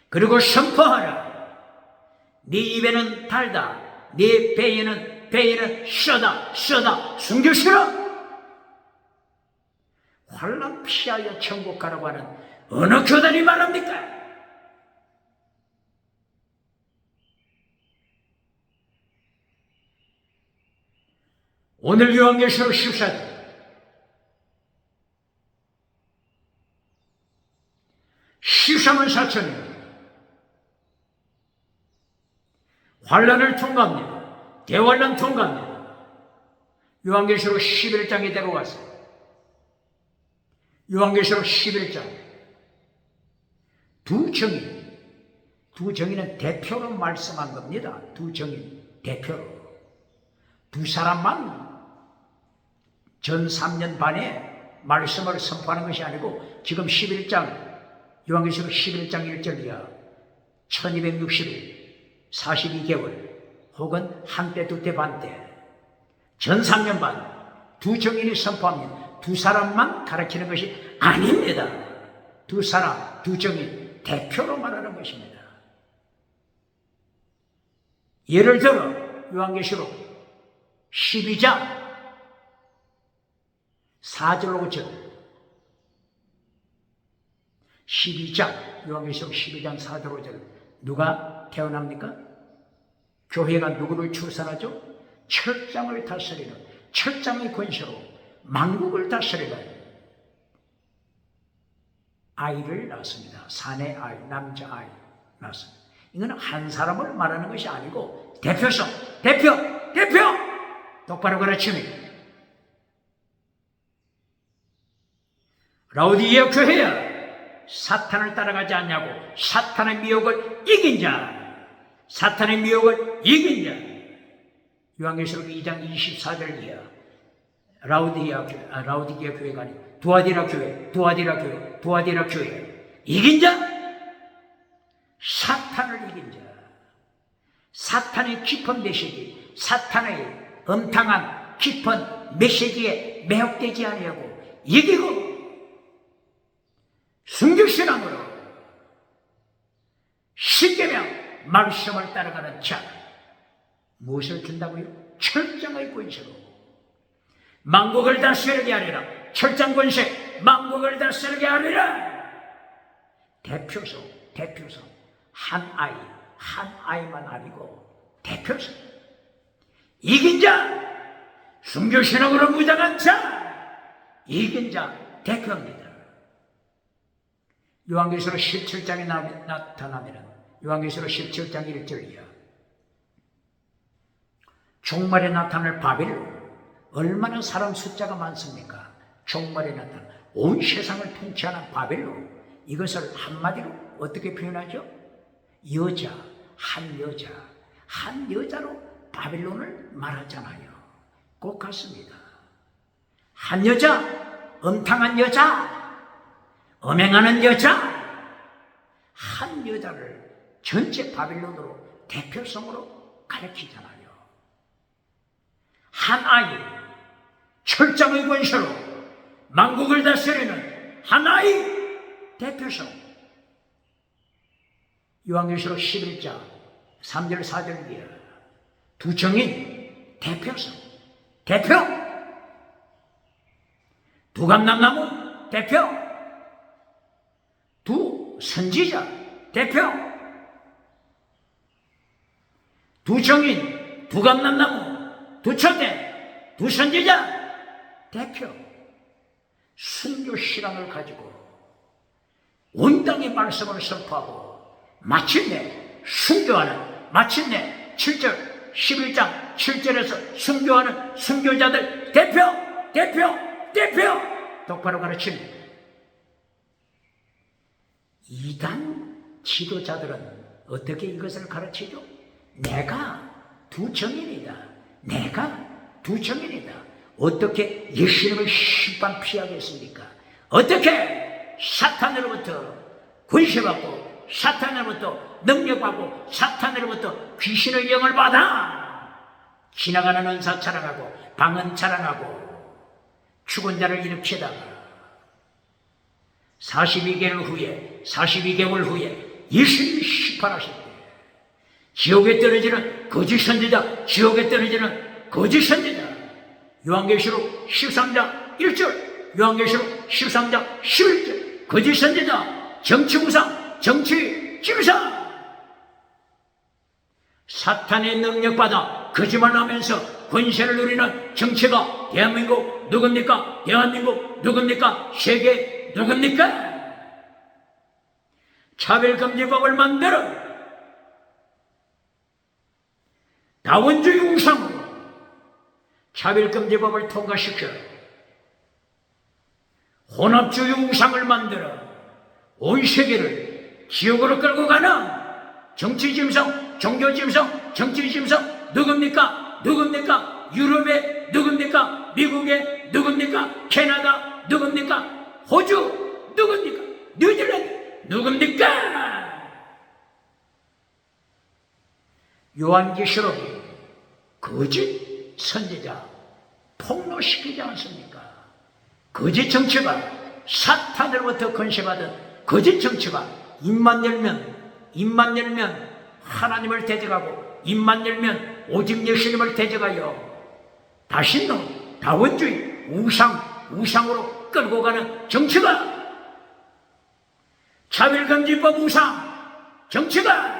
그리고 선포하라. 네 입에는 달다. 네 배에는 써다. 숨겨쉬라. 환난 피하여 천국 가라고 하는 어느 교단이 말합니까? 오늘 요한계시록 14장 14만 4천이 환난을 통과합니다. 대환난 통과합니다. 요한계시록 11장에 데려왔어요. 요한계시록 11장 두 정인은 대표로 말씀한 겁니다. 두 정인 대표로 두 사람만 전 3년 반에 말씀을 선포하는 것이 아니고 지금 11장 요한계시록 11장 1절 이하 1260일 42개월 혹은 한때 두때 반때 전 3년 반 두 정인이 선포합니다. 두 사람만 가르치는 것이 아닙니다. 두 사람, 두 정인 대표로 말하는 것입니다. 예를 들어 요한계시록 12장 4절 5절 12장 요한계시록 12장 4절 5절 누가 태어납니까? 교회가 누구를 출산하죠? 철장을 다스리는 철장의 권세로 만국을 다스리는 아이를 낳습니다. 사내 아이, 남자 아이 낳습니다. 이건 한 사람을 말하는 것이 아니고 대표성, 대표 똑바로 가르칩니다. 라오디게아 교회야, 사탄을 따라가지 않냐고. 사탄의 미혹을 이긴 자, 사탄의 미혹을 이긴 자. 요한계시록 2장 24절 이하 라오디게아 교회가 아니고 두아디라 교회 이긴 자, 사탄을 이긴 자, 사탄의 깊은 메시지, 사탄의 엄탕한 깊은 메시지에 매혹되지 아니하고 이기고 순교신앙으로 십계명 말씀을 따라가는 자, 무엇을 준다고요? 철장의 권세로 만국을 다스리게 하리라. 철장 권세, 만국을 다스리게 하리라. 대표성 한 아이만 아니고 대표성 이긴 자, 순교신앙으로 무장한 자, 이긴 자 대표입니다. 요한계시록 17장에 나타나면 요한계시록 17장 1절이야. 종말에 나타날 바벨론, 얼마나 사람 숫자가 많습니까? 종말에 나타난 온 세상을 통치하는 바벨론, 이것을 한마디로 어떻게 표현하죠? 여자, 한 여자로 바벨론을 말하잖아요. 꼭 같습니다. 한 여자, 엄탕한 여자, 엄행하는 여자, 한 여자를 전체 바빌론으로 대표성으로 가리키잖아요. 한 아이, 철장의 권세로 만국을 다스리는 한 아이 대표성. 요한계시록 11장 3절 4절이야. 두 정인 대표성, 대표. 두 감람나무 대표. 두 선지자 대표. 두 정인, 두 감람나무, 두 촛대, 두 선지자 대표. 순교 신앙을 가지고 온 땅의 말씀을 선포하고 마침내 순교하는, 마침내 7절 11장 7절에서 순교하는 순교자들 대표. 똑바로 가르칩니다. 이단 지도자들은 어떻게 이것을 가르치죠? 내가 두 정인이다. 어떻게 예수님을 심판 피하겠습니까? 어떻게 사탄으로부터 권세받고 사탄으로부터 능력받고 사탄으로부터 귀신의 영을 받아 지나가는 은사 자랑하고 방언 자랑하고 죽은 자를 일으키다가 42개월 후에 예수님이 심판하실 때 지옥에 떨어지는 거짓 선지자, 요한계시록 13장 1절, 요한계시록 13장 11절, 거짓 선지자, 정치무상, 정치짐승, 사탄의 능력받아 거짓말하면서 권세를 누리는 정치가 대한민국 누굽니까? 세계 누굽니까? 차별금지법을 만들어 다원주의 우상으로 차별금지법을 통과시켜 혼합주의 우상을 만들어 온 세계를 지옥으로 끌고 가는 정치짐승, 종교짐승, 정치짐승 누굽니까? 유럽의 누굽니까? 미국의 누굽니까? 캐나다 누굽니까? 호주 누굽니까? 뉴질랜드 누굽니까? 요한계시록이 거짓 선지자 폭로시키지 않습니까? 거짓 정치가 사탄으로부터 권세받은 거짓 정치가 입만 열면 하나님을 대적하고 입만 열면 오직 예수님을 대적하여 다신론, 다원주의, 우상으로 끌고 가는 정치가, 차별금지법 우상, 정치가,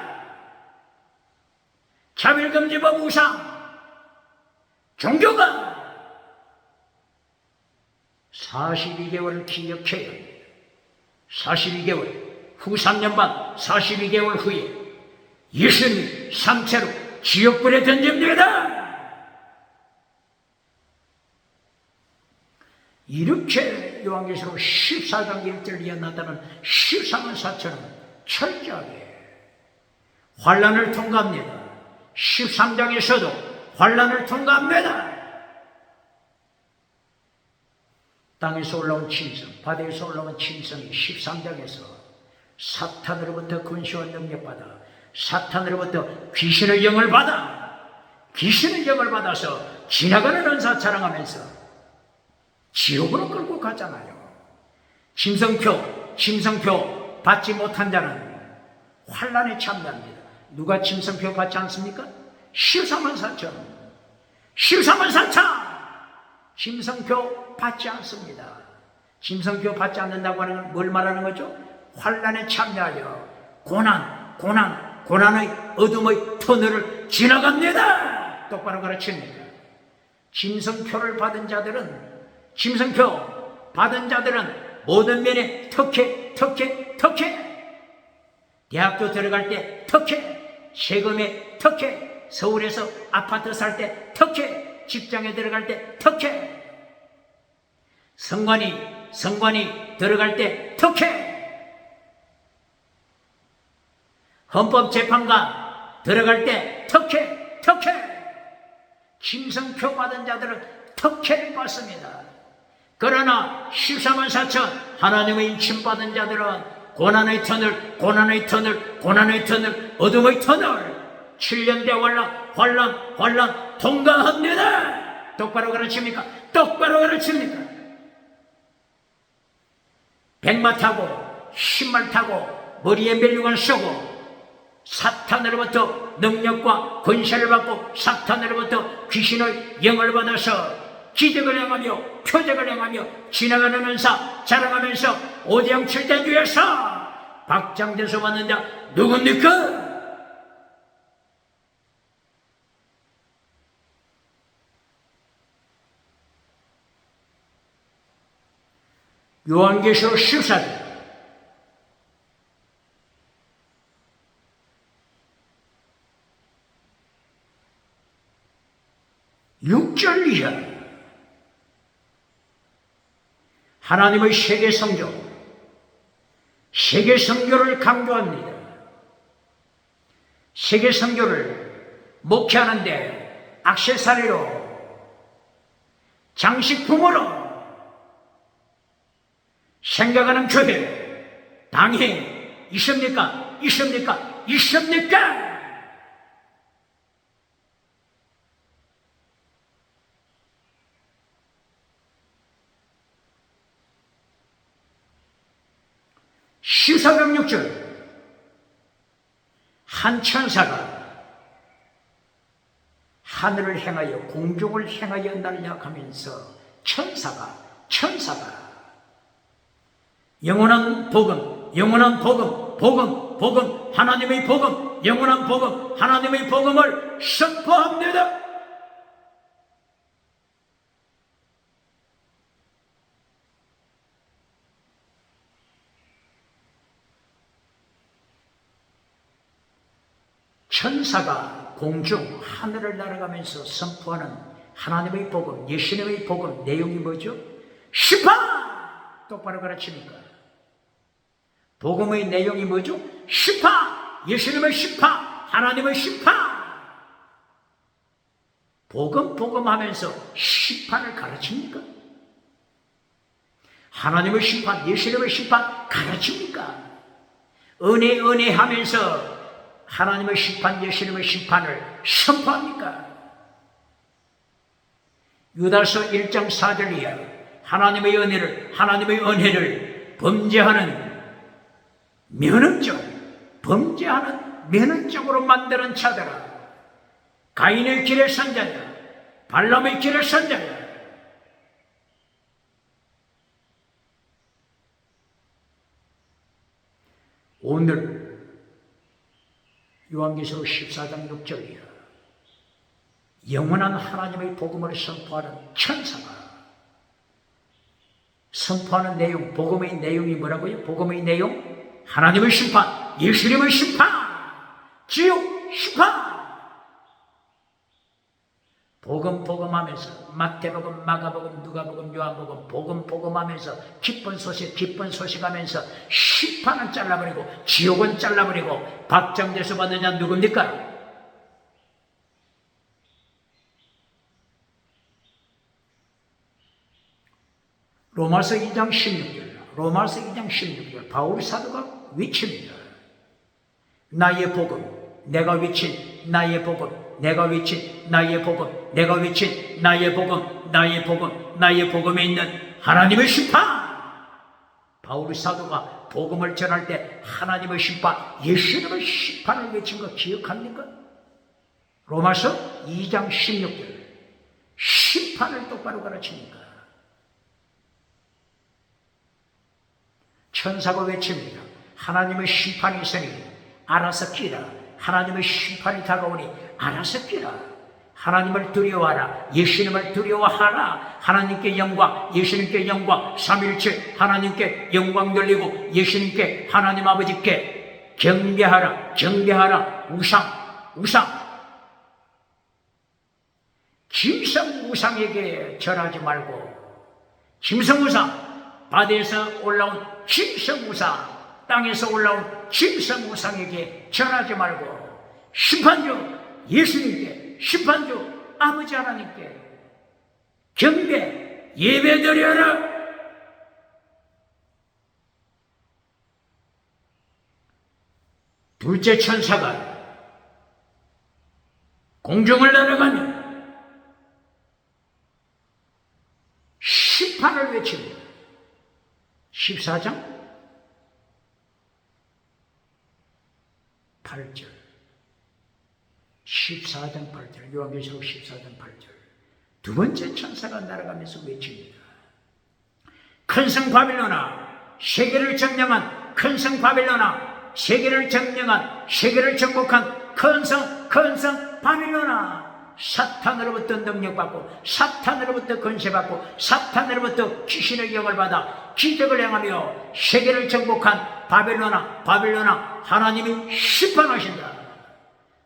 차별금지법 우상, 종교가 42개월을 기억해야 합니다. 42개월, 후 3년 반 42개월 후에 예수님 삼체로 지옥불에 던집니다. 이렇게 요한계시록 14장 1절에 나타나는 14만 4천은 철저하게 환란을 통과합니다. 13장에서도 환란을 통과합니다. 땅에서 올라온 짐승, 바다에서 올라온 짐승이 13장에서 사탄으로부터 권세와 능력받아, 사탄으로부터 귀신의 영을 받아서 지나가는 은사 자랑하면서 지옥으로 끌고 가잖아요. 짐승표 받지 못한 자는 환란에 참여합니다. 누가 짐승표 받지 않습니까? 14만 4천. 짐승표 받지 않습니다. 짐승표 받지 않는다고 하는 건 뭘 말하는 거죠? 환란에 참여하여 고난의 어둠의 터널을 지나갑니다. 똑바로 가르칩니다. 짐승표 받은 자들은 모든 면에 특혜. 대학교 들어갈 때 특혜, 세금에 특혜, 서울에서 아파트 살 때 특혜, 직장에 들어갈 때 특혜, 성관이 들어갈 때 특혜, 헌법재판관 들어갈 때 특혜. 짐승표 받은 자들은 특혜를 받습니다. 그러나 14만 4천 하나님의 인침받은 자들은 고난의 터널, 어둠의 터널, 7년대 환란 통과합니다. 똑바로 가르칩니까? 백마 타고 신말 타고 머리에 멜류관 쓰고 사탄으로부터 능력과 권세를 받고 사탄으로부터 귀신의 영을 받아서 기적을 행하며 표적을 행하며 지나가는 은사 자랑하면서 오대양 7대주에서 박장대소 받는 자 누굽니까? 요한계시록 14장 6절 이하 하나님의 세계 선교를 강조합니다. 세계 선교를 목회하는데 액세서리로, 장식품으로 생각하는 교회, 당이 있습니까? 시사병 6절 한 천사가 하늘을 행하여 공중을 행하여 날려가면서 천사가 영원한 복음, 하나님의 복음, 영원한 복음, 하나님의 복음을 선포합니다. 천사가 공중 하늘을 날아가면서 선포하는 하나님의 복음, 예수님의 복음 내용이 뭐죠? 시파! 똑바로 가르칩니까? 복음의 내용이 뭐죠? 시파! 예수님의 시파! 하나님의 시파! 복음하면서 시파를 가르칩니까? 하나님의 시파, 예수님의 시파 가르칩니까? 은혜 하면서 하나님의 심판, 예수님의 심판을 선포합니까? 유다서 1장 4절 이하 하나님의 은혜를 범죄하는 면허적으로 만드는 자들아 가인의 길에 선 자냐, 발람의 길에 선 자냐. 오늘 요한계시록 14장 6절이야. 영원한 하나님의 복음을 선포하는 천사가 선포하는 내용, 복음의 내용이 뭐라고요? 복음의 내용? 하나님의 심판, 예수님의 심판, 지옥 심판. 복음하면서 마태복음, 마가복음, 누가복음, 요한복음 복음하면서 기쁜 소식하면서 심판은 잘라버리고 지옥은 잘라버리고 박정돼서 받는 자 누굽니까? 로마서 2장 16절 바울 사도가 외칩니다. 나의 복음, 내가 외친 나의 복음, 내가 외친 나의 복음, 내가 외친 나의 복음, 나의 복음, 나의 복음에 있는 하나님의 심판. 바울 사도가 복음을 전할 때 하나님의 심판, 예수님의 심판을 외친 거 기억합니까? 로마서 2장 16절 심판을 똑바로 가르칩니까? 천사가 외칩니다. 하나님의 심판이 있으니 알아서 끼라. 하나님의 심판이 다가오니 알아서 끼라. 하나님을 두려워하라. 예수님을 두려워하라. 하나님께 영광, 예수님께 영광, 삼위일체 하나님께 영광 돌리고 예수님께 하나님 아버지께 경배하라. 우상. 짐승 우상에게 절하지 말고, 짐승 우상, 바다에서 올라온 짐승 우상, 땅에서 올라온 짐승 우상에게 절하지 말고 심판주 예수님께, 심판주 아버지 하나님께 경배, 예배드려라. 둘째 천사가 공중을 날아가며 심판을 외칩니다. 14장 8절 14장 8절 요한계시록 14장 8절 두 번째 천사가 날아가면서 외칩니다. 큰 성 바빌론아, 세계를 점령한 큰 성 바빌론아, 세계를 점령한, 세계를 정복한 큰 성 바빌론아, 사탄으로부터 능력받고 사탄으로부터 권세받고 사탄으로부터 귀신의 영을 받아 기적을 행하며 세계를 정복한 바빌론아, 하나님이 심판하신다.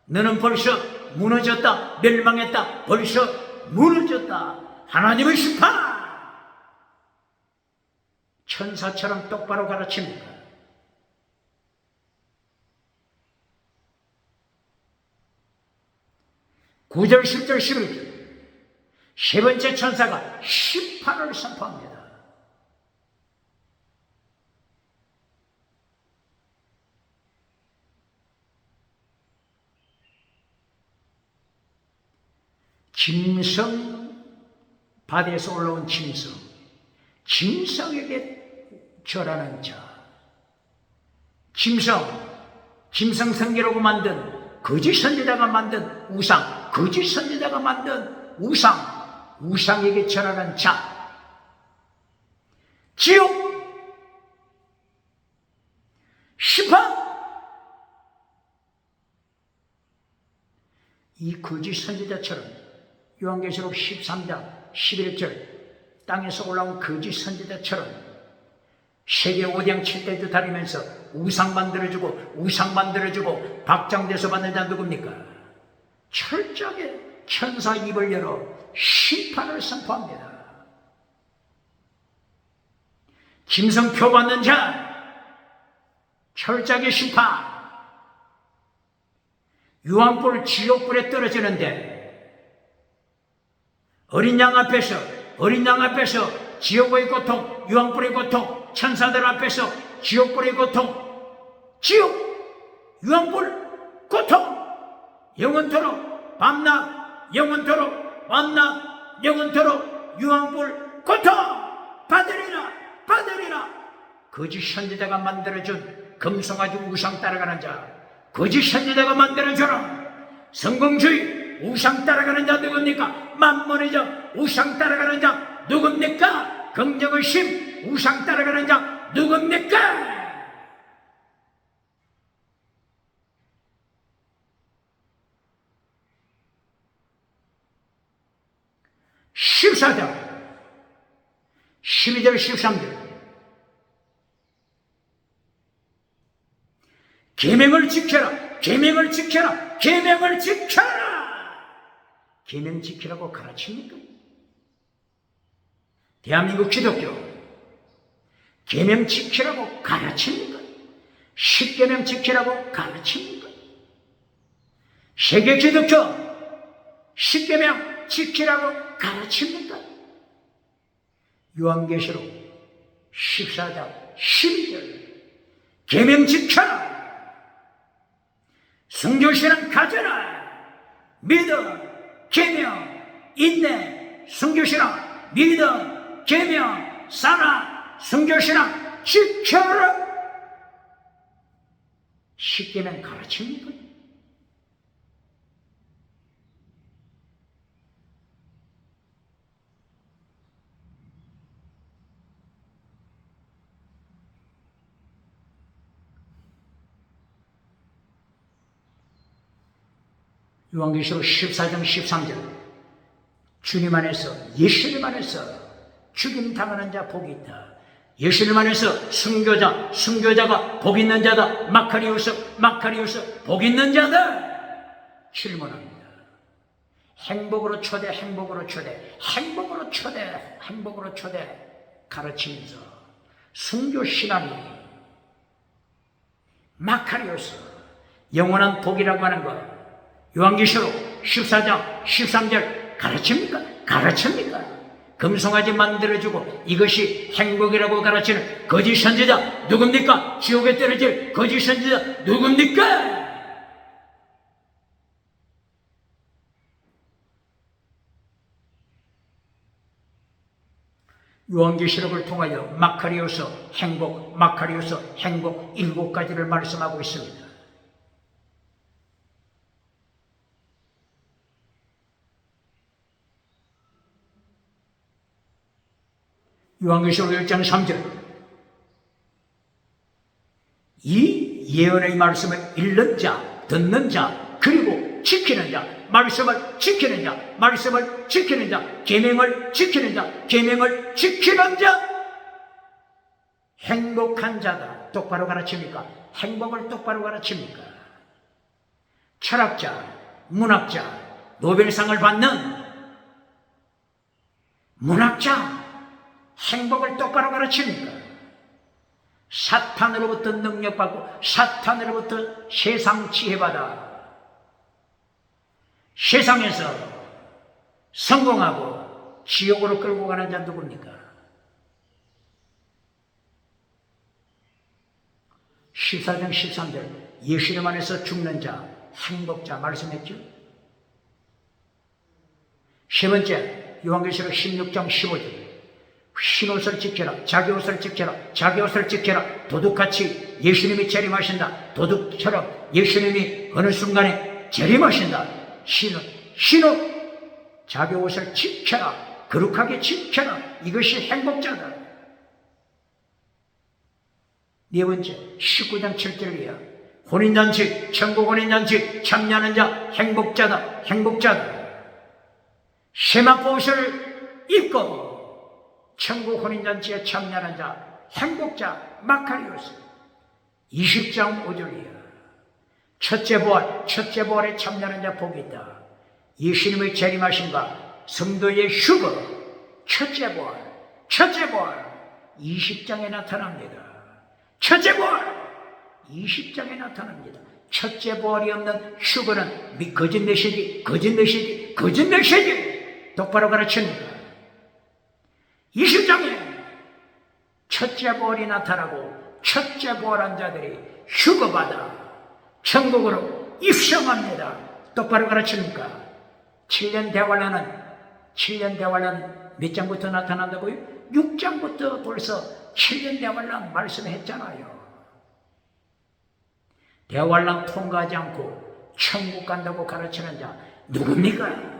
너는 벌써 무너졌다, 멸망했다, 벌써 무너졌다. 하나님의 심판. 천사처럼 똑바로 가르칩니다. (9절) 10절 11절 세 번째 천사가 심판을 선포합니다. 짐승, 바다에서 올라온 짐승에게 절하는 자, 짐승 성계라고 만든 거짓 선지자가 만든 우상, 거짓 선지자가 만든 우상에게 절하는 자, 지옥, 심판. 이 거짓 선지자처럼 요한계시록 13장 11절 땅에서 올라온 거짓 선지자처럼 세계 5장 7대주 다니면서 우상 만들어주고 박장돼서 받는 자 누굽니까? 철저하게 천사 입을 열어 심판을 선포합니다. 짐승표 받는 자 철저하게 심판. 유황불 지옥불에 떨어지는데 어린 양 앞에서 지옥의 고통, 유황불의 고통, 천사들 앞에서 지옥불의 고통, 유황불 고통, 영원토록 밤낮, 영원토록 밤낮, 영원토록 유황불 고통 받으리라. 거짓 선지자가 만들어준 금송아지 우상 따라가는 자, 거짓 선지자가 만들어주는 성공주의, 우상 따라가는 자 누굽니까? 만몬의 자 우상 따라가는 자 누굽니까? 긍정의 심 우상 따라가는 자 누굽니까? 14장 12절 13절 계명을 지켜라 계명을 지켜라 계명을 지켜라 계명 지키라고 가르칩니까? 대한민국 기독교 계명 지키라고 가르칩니까? 십계명 지키라고 가르칩니까? 세계 기독교 십계명 지키라고 가르칩니까? 요한계시록 14장 12절 계명 지켜라 순교신앙 가져라 믿음 계명 인내 순교신앙 믿음 계명 사랑 순교신앙 지켜라 십계명 가르칩니까? 요한계시록 14장 13절 주님 안에서 예수님 안에서 죽임 당하는 자 복이 있다. 예수님 안에서 순교자가 복 있는 자다. 마카리오스 복 있는 자다. 질문합니다. 행복으로 초대 가르치면서 순교신앙이 마카리오스 영원한 복이라고 하는 것 요한계시록 14장 13절 가르칩니까? 금송아지 만들어주고 이것이 행복이라고 가르치는 거짓 선지자 누굽니까? 지옥에 떨어질 거짓 선지자 누굽니까? 요한계시록을 통하여 마카리오스 행복 7가지를 말씀하고 있습니다. 요한계시록 1장 3절 이 예언의 말씀을 읽는 자, 듣는 자, 그리고 지키는 자, 말씀을 지키는 자, 계명을 지키는 자 행복한 자다. 똑바로 가르칩니까? 행복을 똑바로 가르칩니까? 철학자, 문학자, 노벨상을 받는 문학자 행복을 똑바로 가르칩니까? 사탄으로부터 능력받고 사탄으로부터 세상 지혜받아 세상에서 성공하고 지옥으로 끌고 가는 자 누굽니까? 14장 13절 예수님 안에서 죽는 자 행복자 말씀했죠? 세 번째 요한계시록 16장 15절 흰옷을 지켜라 자기 옷을 지켜라 도둑같이 예수님이 재림하신다. 도둑처럼 예수님이 어느 순간에 재림하신다. 흰옷 자기 옷을 지켜라 거룩하게 지켜라 이것이 행복자다. 네 번째 19장 7절이야 혼인잔치 천국 혼인잔치 참여하는 자 행복자다. 세마포 옷을 입고 천국 혼인잔치에 참여하는 자 행복자 마카리오스 20장 5절이야. 첫째 부활에 참여하는 자 복이 있다. 예수님의 재림하심과 성도의 휴거 첫째 부활 20장에 나타납니다. 첫째 부활 20장에 나타납니다. 첫째 부활이 없는 휴거는 거짓 메시지 똑바로 가르칩니다. 20장에 첫째 부활이 나타나고 첫째 부활한 자들이 휴거받아 천국으로 입성합니다. 똑바로 가르칩니까? 7년 대환란 몇 장부터 나타난다고요? 6장부터 벌써 7년 대환란 말씀했잖아요. 대환란 통과하지 않고 천국 간다고 가르치는 자 누굽니까?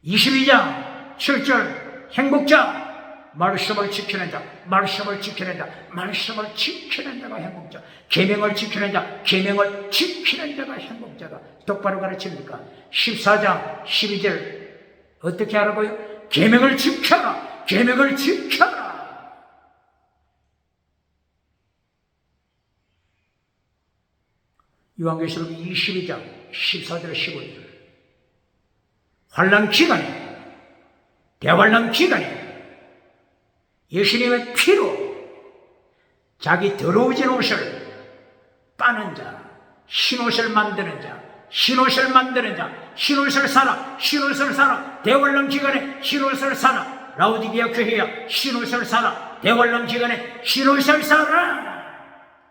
22장 7절 행복자 말씀을 지키는 자, 말씀을 지키는 자, 말씀을 지키는 자가 행복자. 계명을 지키는 자, 계명을 지키는 자가 행복자가. 똑바로 가르칩니까? 14장 12절 어떻게 하라고요? 계명을 지켜라, 계명을 지켜라. 요한계시록 22장 14절 15절 환난 기간에, 대환난 기간에 예수님의 피로 자기 더러워진 옷을 빠는 자, 흰옷을 만드는 자, 흰옷을 만드는 자, 흰옷을 사라, 흰옷을 사라, 대환란 기간에 흰옷을 사라. 라오디게아 교회야, 흰옷을 사라, 대환란 기간에 흰옷을 사라.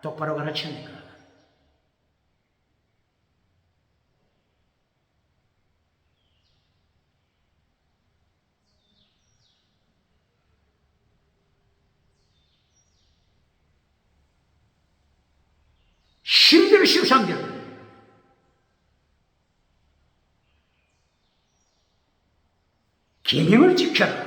똑바로 가르칩니까? (12절) 13절 계명을 지켜라,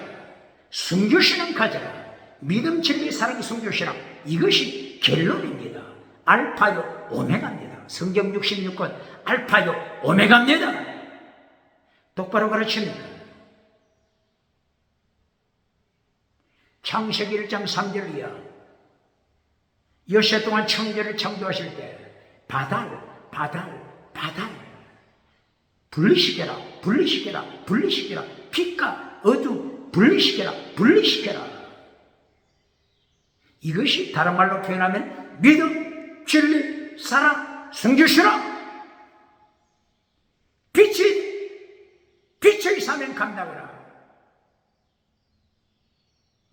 순교신앙 가져라, 믿음 진리 사랑 순교신앙. 이것이 결론입니다. 알파요 오메가입니다. 성경 66권 알파요 오메가입니다. 똑바로 가르칩니다. 창세기 1장 3절 이하 엿새 동안 천지를 창조하실 때 바다를 분리시켜라, 분리시켜라, 분리시켜라. 빛과 어둠 분리시켜라, 분리시켜라. 이것이 다른 말로 표현하면 믿음, 진리, 사랑, 성주시라. 빛의 사명 감당하라.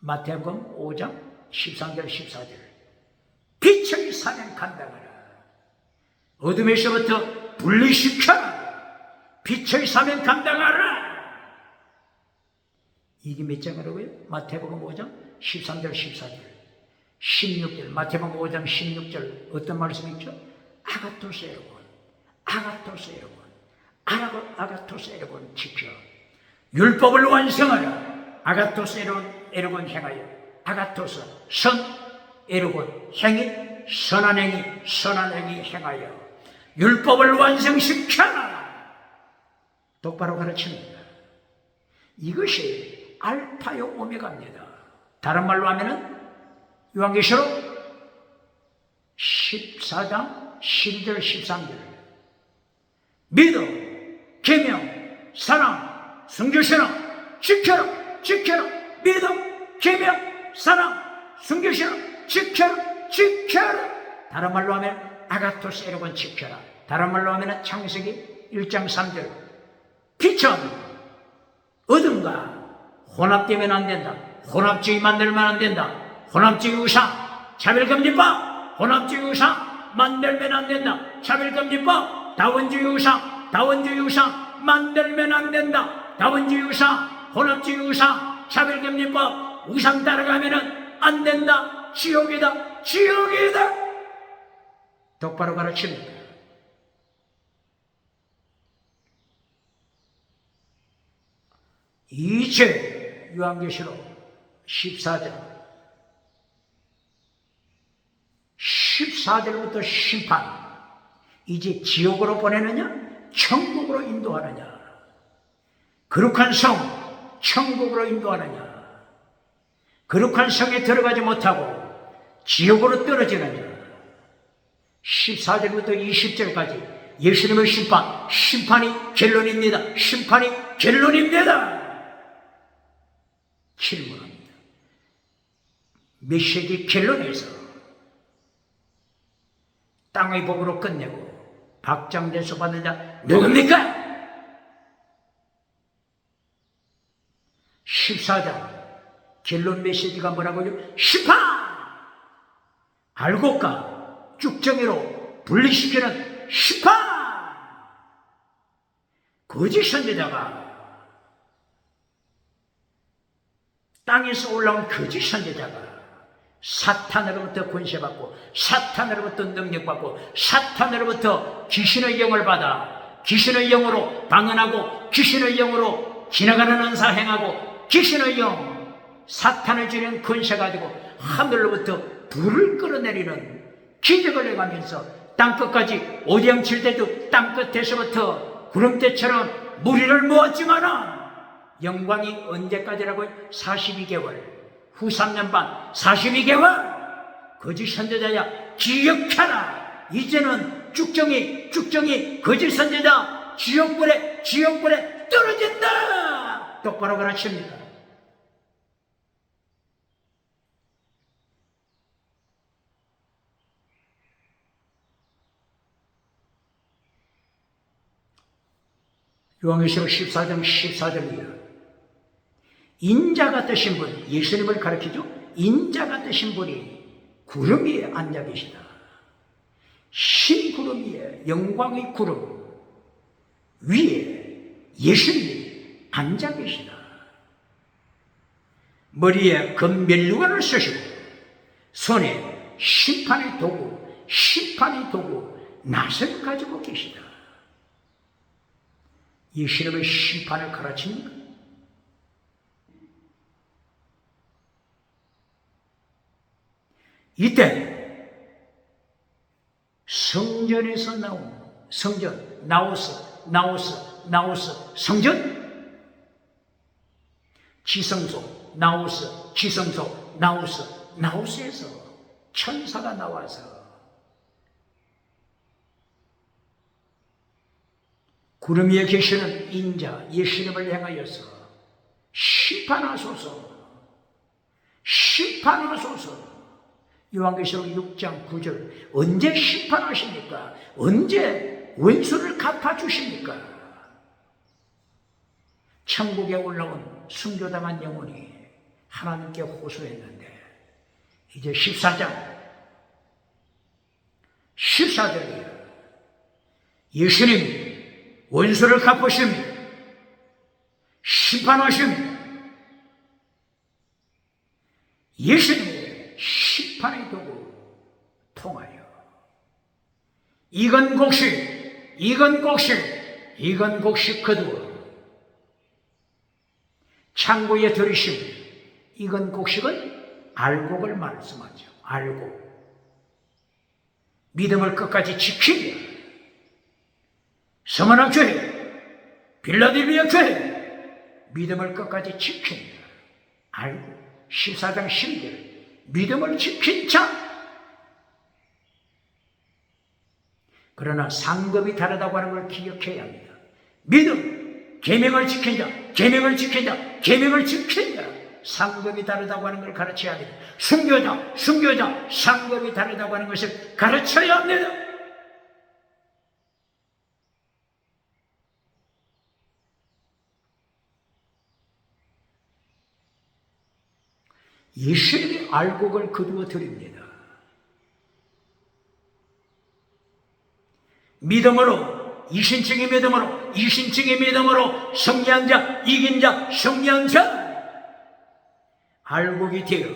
마태복음 5장 13절 14절 빛의 사명 감당하라. 어둠에서부터 분리시켜라. 빛의 사명 감당하라. 이게 몇 장이라고요? 마태복음 5장 13절 14절 16절. 마태복음 5장 16절 어떤 말씀이 있죠? 아가토스 에르곤, 아가토스 에르곤, 아가토스 에르곤 지켜 율법을 완성하라. 아가토스 에르곤 행하여, 아가토스 선 에르곤 행위, 선한 행위, 선한 행위 행하여 율법을 완성시켜라. 똑바로 가르칩니다. 이것이 알파요 오메가입니다. 다른 말로 하면은 요한계시록 14장 12절 13절 믿음, 계명, 사랑, 성교신앙 지켜라, 지켜라. 믿음, 계명, 사랑, 성교신앙 지켜라, 지켜라. 다른 말로 하면 아가토스 에르곤 지켜라. 다른 말로 하면 창세기 1장 3절 빛은 어둠과 혼합되면 안 된다. 혼합주의 만들면 안 된다. 혼합주의 우상 차별금지법, 혼합주의 우상 만들면 안 된다. 차별금지법, 다원주의 우상, 다원주의 우상 만들면 안 된다. 다원주의 우상, 혼합주의 우상, 차별금지법, 우상 따라가면 안 된다. 지옥이다, 지옥이다. 똑바로 가르칩니다. 이제 요한계시록 14장 14절부터 심판. 이제 지옥으로 보내느냐 천국으로 인도하느냐, 거룩한 성 천국으로 인도하느냐, 거룩한 성에 들어가지 못하고 지옥으로 떨어지느냐. 14절부터 20절까지 예수님의 심판, 심판이 결론입니다. 심판이 결론입니다. 질문합니다. 메시지 결론에서 땅의 복으로 끝내고 박장대소 받는 자 누굽니까? 14장 결론 메시지가 뭐라고요? 심판! 알곡과 쭉정이로 분리시키는 심판! 거짓 선지자가, 땅에서 올라온 거짓 선지자가 사탄으로부터 권세받고 사탄으로부터 능력받고 사탄으로부터 귀신의 영을 받아 귀신의 영으로 방언하고 귀신의 영으로 지나가는 은사 행하고 귀신의 영 사탄을 지는 권세 가지고 하늘로부터 불을 끌어내리는 기적을 해가면서 땅끝까지 오디양칠 때도 땅끝에서부터 구름대처럼 무리를 모았지만은 영광이 언제까지라고 42개월 후 3년 반 42개월 거짓 선지자야 기억하라. 이제는 쭉정이 거짓 선지자 지옥불에 떨어진다. 똑바로 가르칩니다. 요한계시록 14장 14절이에요. 인자가 되신 분, 예수님을 가리키죠. 인자가 되신 분이 구름 위에 앉아 계시다. 흰 구름 위에 영광의 구름 위에 예수님이 앉아 계시다. 머리에 금면류관을 쓰시고 손에 심판의 도구 낫을 가지고 계시다. 예수님의 심판을 가르칩니까? 이때 성전에서 나온 성전 나오스 성전 지성소 나오스 지성소 나우스에서 천사가 나와서 구름 위에 계시는 인자 예수님을 향하여서 심판하소서. 요한계시록 6장 9절 언제 심판하십니까? 언제 원수를 갚아주십니까? 천국에 올라온 순교당한 영혼이 하나님께 호소했는데 이제 14절이에요. 예수님이 원수를 갚으십니다. 심판하십니다. 예수님의 심판의 도구 통하여 이건 곡식 거두어 창고에 들이십니다. 이건 곡식은 알곡을 말씀하죠. 알곡 믿음을 끝까지 지키며 서머나 교회 빌라델비아 교회 믿음을 끝까지 지킵니다. 알곡 14장 12절 믿음을 지킨 자. 그러나 상급이 다르다고 하는 걸 기억해야 합니다. 믿음, 계명을 지킨 자, 계명을 지킨 자 상급이 다르다고 하는 걸 가르쳐야 합니다. 순교자, 상급이 다르다고 하는 것을 가르쳐야 합니다. 예수님이 알곡을 거두어 드립니다. 믿음으로, 이신층의 믿음으로 승리한 자, 이긴 자, 승리한 자 알곡이 되어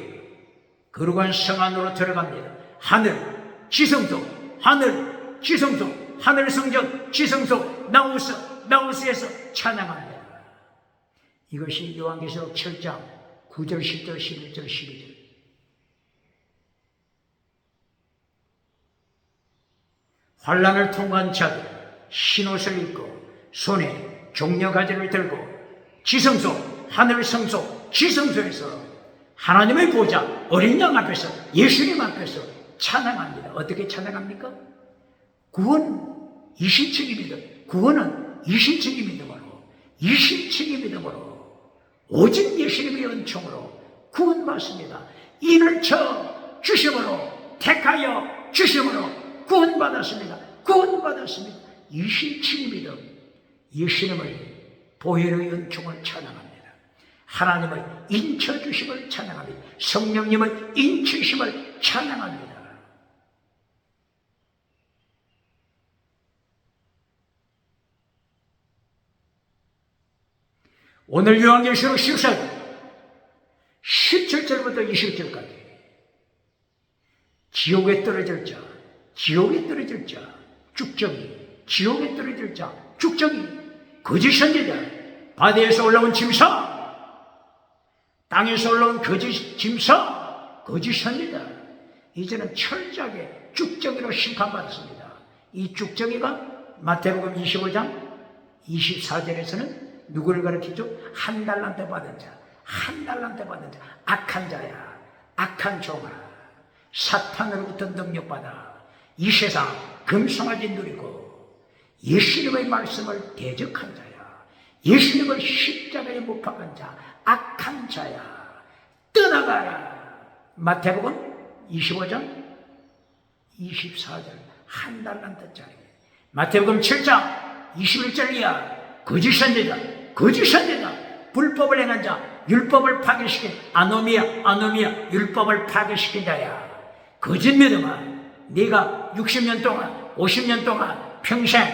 거룩한 성 안으로 들어갑니다. 하늘 성전, 지성소, 나우스에서 찬양합니다. 이것이 요한계시록 7장 9절, 10절, 11절, 12절. 환난을 통과한 자들, 흰옷을 입고 손에 종려가지를 들고 지성소, 하늘성소, 지성소에서 하나님의 보좌, 어린 양 앞에서, 예수님 앞에서 찬양합니다. 어떻게 찬양합니까? 구원은 이신층의 믿음으로 오직 예수님의 은총으로 구원받습니다. 인을 쳐 주심으로 택하여 주심으로 구원받았습니다. 이신층의 믿음, 예수님의 보혈의 은총을 찬양합니다. 하나님의 인쳐주심을 찬양합니다. 성령님의 인치심을 찬양합니다. 오늘 요한계시록 14장 17절부터 20절까지 지옥에 떨어질 자, 지옥에 떨어질 자, 쭉정이, 지옥에 떨어질 자, 쭉정이, 거짓 선지자, 바다에서 올라온 짐승, 땅에서 올라온 거짓 짐승, 거짓 선지자, 이제는 철저하게 쭉정이로 심판받았습니다. 이 쭉정이가 마태복음 25장 24절에서는 누구를 가르치죠? 한 달란트 받은 자, 한 달란트 받은 자, 악한 자야, 악한 종아, 사탄으로부터 능력받아 이 세상 금송아지 누리고 예수님의 말씀을 대적한 자야, 예수님을 십자가에 못 박은 자, 악한 자야, 떠나가라. 마태복음 25장 24절 한 달란트짜리. 마태복음 7장 21절 이하 거짓 선지자, 거짓 선지자, 불법을 행한 자, 율법을 파괴시킨 아노미야, 율법을 파괴시킨 자야. 거짓 믿음아, 네가 60년 동안 50년 동안 평생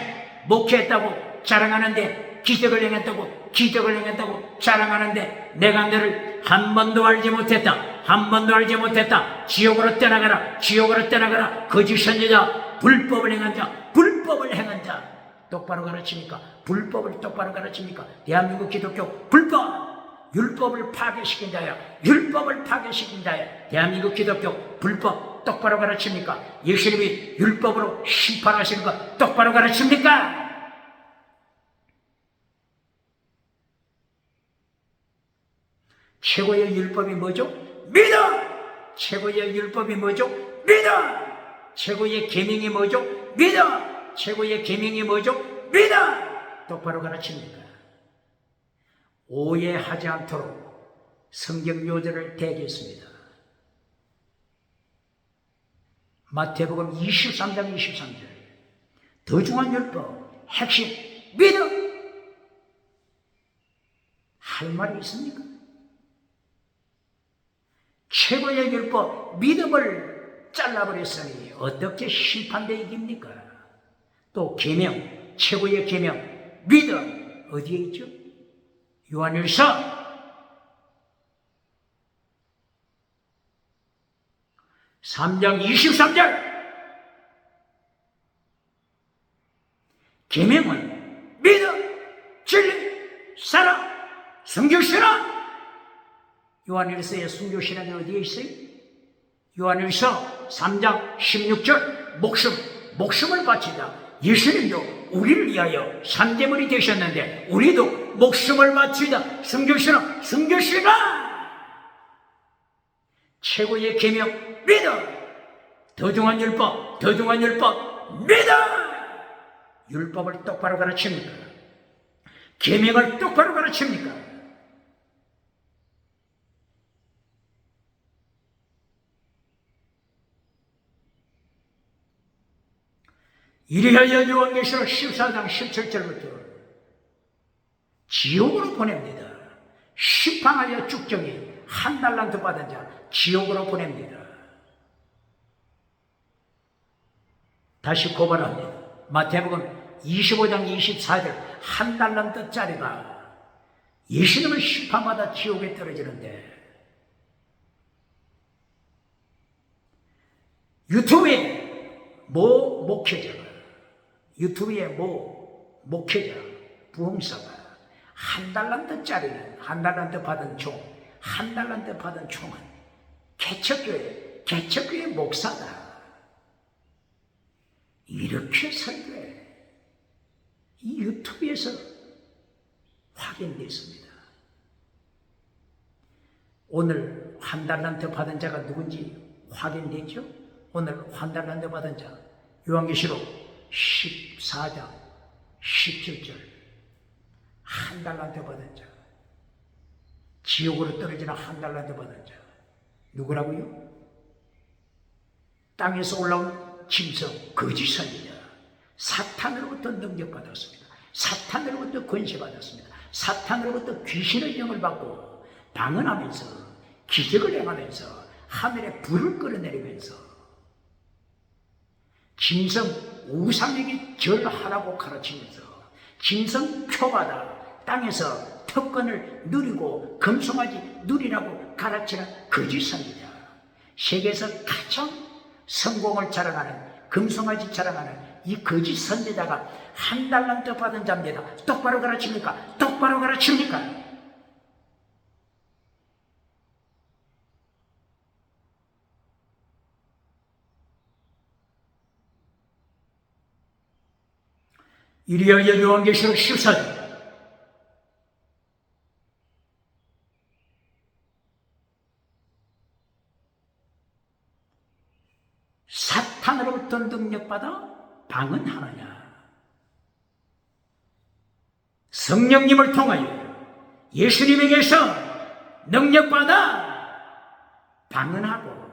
목회했다고 자랑하는데, 기적을 행했다고 자랑하는데 내가 너를 한 번도 알지 못했다. 지옥으로 떠나가라. 거짓 선지자, 불법을 행한 자, 똑바로 가르치니까, 불법을 똑바로 가르치니까 대한민국 기독교 불법, 율법을 파괴시킨 자야, 대한민국 기독교 불법 똑바로 가르칩니까? 예수님이 율법으로 심판하시는 거 똑바로 가르칩니까? 최고의 율법이 뭐죠? 믿어! 최고의 율법이 뭐죠? 믿어! 최고의 계명이 뭐죠? 믿어! 최고의 계명이 뭐죠? 믿어! 똑바로 가르칩니까? 오해하지 않도록 성경 요절을 대겠습니다. 마태복음 23장 23절 더 중요한 율법 핵심 믿어! 할 말이 있습니까? 최고의 율법 믿음을 잘라버렸으니 어떻게 심판대 이깁니까? 또 계명, 최고의 계명 믿음 어디에 있죠? 요한일서 3장 23절 계명은 믿음, 진리, 사랑, 성교신앙. 요한일서의 순교신앙이 어디에 있어요? 요한일서 3장 16절 목숨을 바치자. 예수님도 우리를 위하여 산제물이 되셨는데 우리도 목숨을 바치자. 순교신앙. 최고의 계명 믿어. 더 중한 율법 믿어. 율법을 똑바로 가르칩니까? 계명을 똑바로 가르칩니까? 이리하여 요한계시록 14장 17절부터 지옥으로 보냅니다. 심판하여 쭉정이 한 달란트 받은 자 지옥으로 보냅니다. 다시 고발합니다. 마태복음 25장 24절 한 달란트짜리가 예수님을 심판받아 지옥에 떨어지는데 유튜브에 목회자, 부흥사가 한 달란트짜리는 한 달란트 받은 총은 개척교회 목사다. 이렇게 설교해. 이 유튜브에서 확인됐습니다. 오늘 한 달란트 받은 자가 누군지 확인됐죠? 오늘 한 달란트 받은 자 요한계시록 14장 17절 한 달란트 받은 자 지옥으로 떨어지는 한 달란트 받은 자 누구라고요? 땅에서 올라온 짐승 거짓 선지자 사탄으로부터 능력받았습니다. 사탄으로부터 권세받았습니다. 사탄으로부터 귀신의 영을 받고 방언하면서 기적을 행하면서 하늘에 불을 끌어내리면서 짐승 우상에게 절하라고 가르치면서 짐승 표받아 땅에서 특권을 누리고 금송아지 누리라고 가르치는 거짓 선지자 세계에서 가장 성공을 자랑하는, 금송아지 자랑하는 이 거짓 선지자가 한 달란트 받은 자입니다. 똑바로 가르칩니까? 똑바로 가르칩니까? 이리하여 요한계시록 14장 사탄으로부터 능력받아 방언하느냐? 성령님을 통하여 예수님에게서 능력받아 방언하고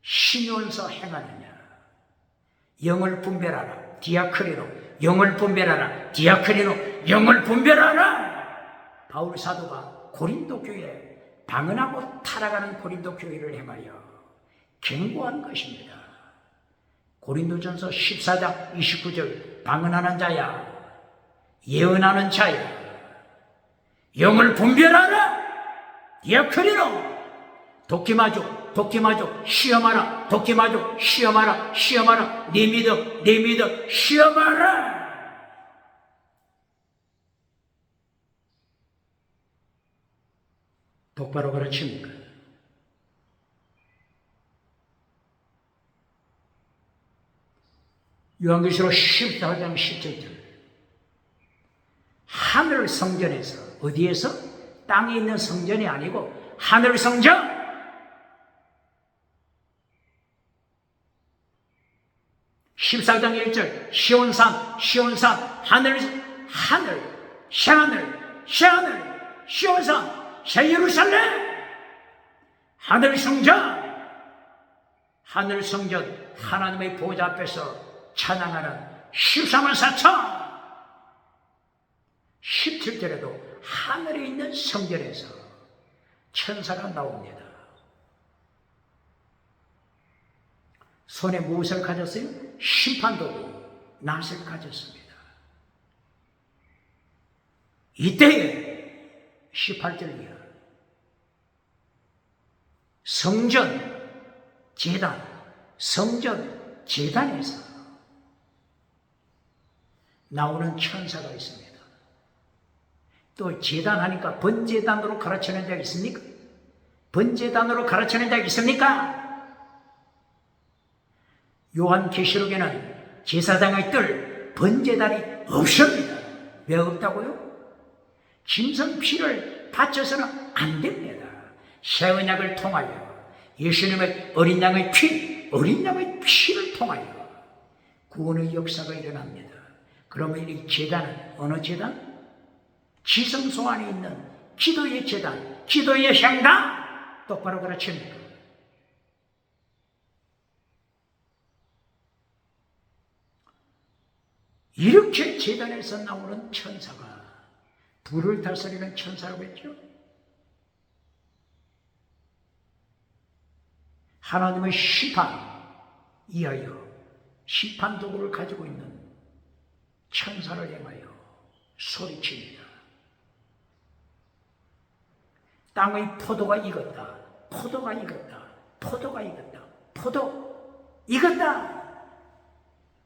신원서 행하느냐? 영을 분별하라 디아크리노, 영을 분별하라 디아크리노, 영을 분별하라. 바울 사도가 고린도 교회에 방언하고 타락하는 고린도 교회를 행하여 경고한 것입니다. 고린도전서 14장 29절 방언하는 자야, 예언하는 자야, 영을 분별하라 디아크리노. 도끼마족 시험하라, 도끼마족 시험하라, 네 믿어 시험하라. 똑바로 가르칩니까? 요한계시록 14장 17절 하늘 성전에서, 어디에서? 땅에 있는 성전이 아니고 하늘 성전, 14장 1절 시온산 하늘 시온산 새 예루살렘 하늘 성전 하나님의 보좌 앞에서 찬양하는 14만 4천. 17절에도 하늘에 있는 성전에서 천사가 나옵니다. 손에 무엇을 가졌어요? 심판도구, 낫을 가졌습니다. 이때에 18절이야. 성전 재단에서 나오는 천사가 있습니다. 또 재단하니까 번제단으로 가르치는 자 있습니까? 번제단으로 가르치는 자 있습니까? 요한계시록에는 제사장의 뜰, 번제단이 없습니다. 왜 없다고요? 짐승 피를 바쳐서는 안 됩니다. 새 언약을 통하여 예수님의 어린 양의 피를 통하여 구원의 역사가 일어납니다. 그러면 이 제단은 어느 제단? 지성소 안에 있는 기도의 제단, 기도의 향당. 똑바로 가르칩니다. 이렇게 제단에서 나오는 천사가 불을 다스리는 천사라고 했죠. 하나님의 심판 이하여 심판 도구를 가지고 있는 천사를 향하여 소리칩니다. 땅의 포도가 익었다.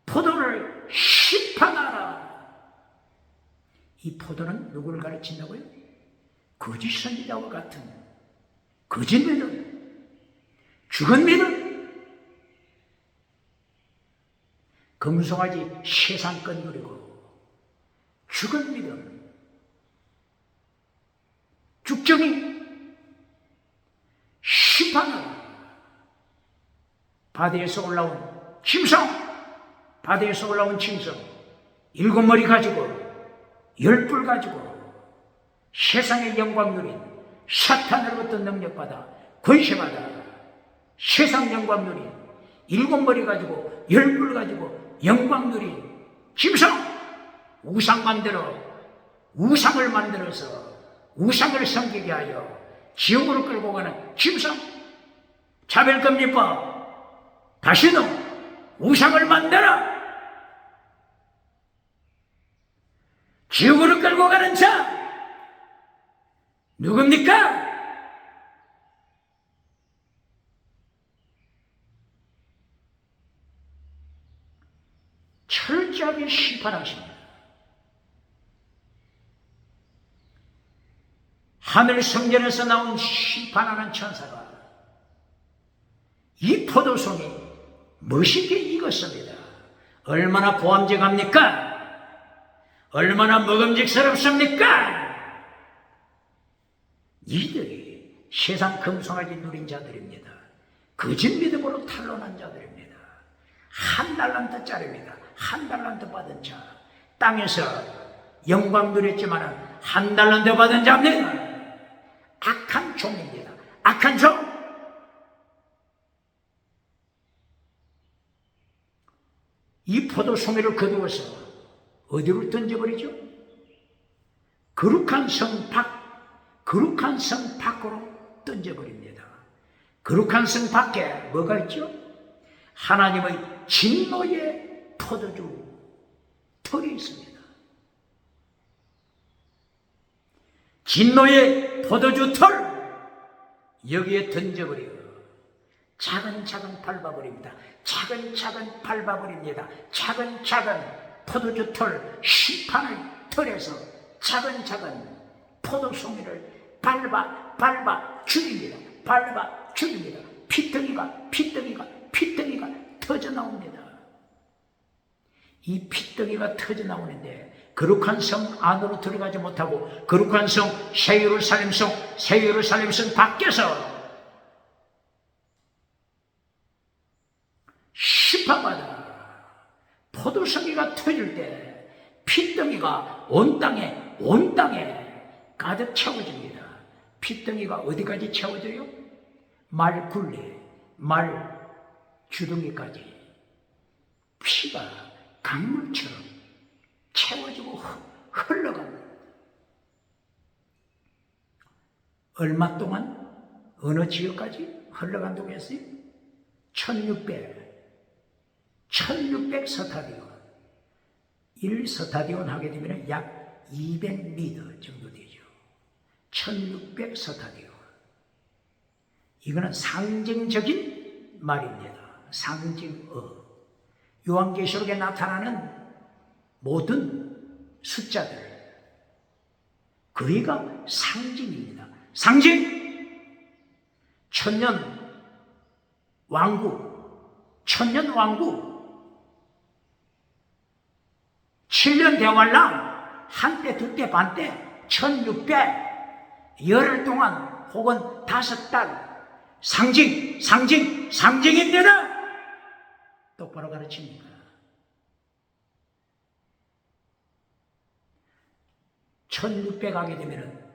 포도를 심판하라. 이 포도는 누구를 가르친다고요? 거짓 선지자와 같은 거짓 믿음, 죽은 믿음, 금송아지 세상껏 누리고 죽은 믿음, 죽정이 심판하라. 바다에서 올라온 짐승, 일곱 머리 가지고, 열뿔 가지고 세상의 영광 누린, 사탄으로부터 능력받아 권세받아 세상 영광 누린, 일곱 머리 가지고 열뿔 가지고 영광 누린 짐승, 우상을 만들어서 우상을 섬기게 하여 지옥으로 끌고 가는 짐승, 차별금지법, 다시는 우상을 만들어 지옥으로 끌고 가는 자 누굽니까? 철저하게 심판하십니다. 하늘 성전에서 나온 심판하는 천사가 이 포도송이 멋있게 익었습니다. 얼마나 보암직합니까? 얼마나 먹음직스럽습니까? 이들이 세상 금송아지 누린 자들입니다. 거짓 믿음으로 탄론한 자들입니다. 1달란트짜리입니다. 1달란트 받은 자. 땅에서 영광 누렸지만 1달란트 받은 자입니다. 악한 종입니다. 악한 종. 이 포도송이를 거두어서 어디로 던져버리죠? 거룩한 성 밖으로 던져버립니다. 거룩한 성 밖에 뭐가 있죠? 하나님의 진노의 포도주 털이 있습니다. 진노의 포도주 털 여기에 던져버려 차근차근 밟아버립니다. 차근차근 밟아버립니다. 차근차근 포도주 털 심판의 털에서 차근차근 포도송이를 밟아 죽입니다. 밟아 죽입니다. 피덩이가 터져 나옵니다. 이 피덩이가 터져 나오는데 거룩한 성 안으로 들어가지 못하고 거룩한 성 새 예루살렘 성 밖에서 심판받아 포도송이가 터질 때 피덩이가 온 땅에 가득 채워집니다. 피덩이가 어디까지 채워져요? 말굴레, 말 주둥이까지 피가 강물처럼 채워지고 흘러갑니다. 얼마 동안 어느 지역까지 흘러간다고 했어요? 1600서타디온 1서타디온 하게 되면 약 200m 정도 되죠. 1600서타디온 이거는 상징적인 말입니다. 상징어. 요한계시록에 나타나는 모든 숫자들 거의가 상징입니다. 상징! 천년 왕국 7년 대환란 한때 두때 반때 1600 열흘 동안 혹은 5달 상징입니다. 똑바로 가르칩니다. 1600 하게 되면은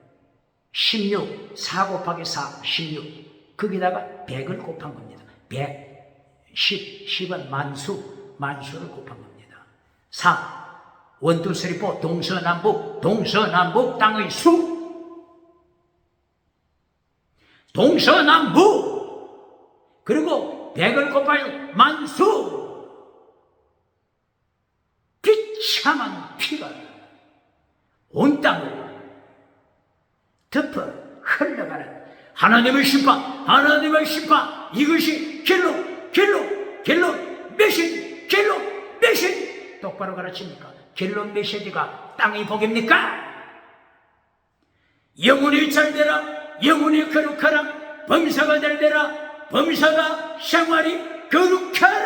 16, 4 곱하기 4, 16 거기다가 100을 곱한 겁니다. 100, 10은 만수를 곱한 겁니다. 4, 1, 2, 3, 4 동서남북 땅의 수 동서남북 그리고 100을 곱하여 만수 비참한 피가 온 땅을 덮어 흘러가는 하나님의 심판 이것이 길로 메시지 똑바로 가르칩니까? 길로 메시지가 땅의 복입니까? 영혼이 잘되라 영혼이 거룩하라 범사가 잘되라 범사가 생활이 거룩하라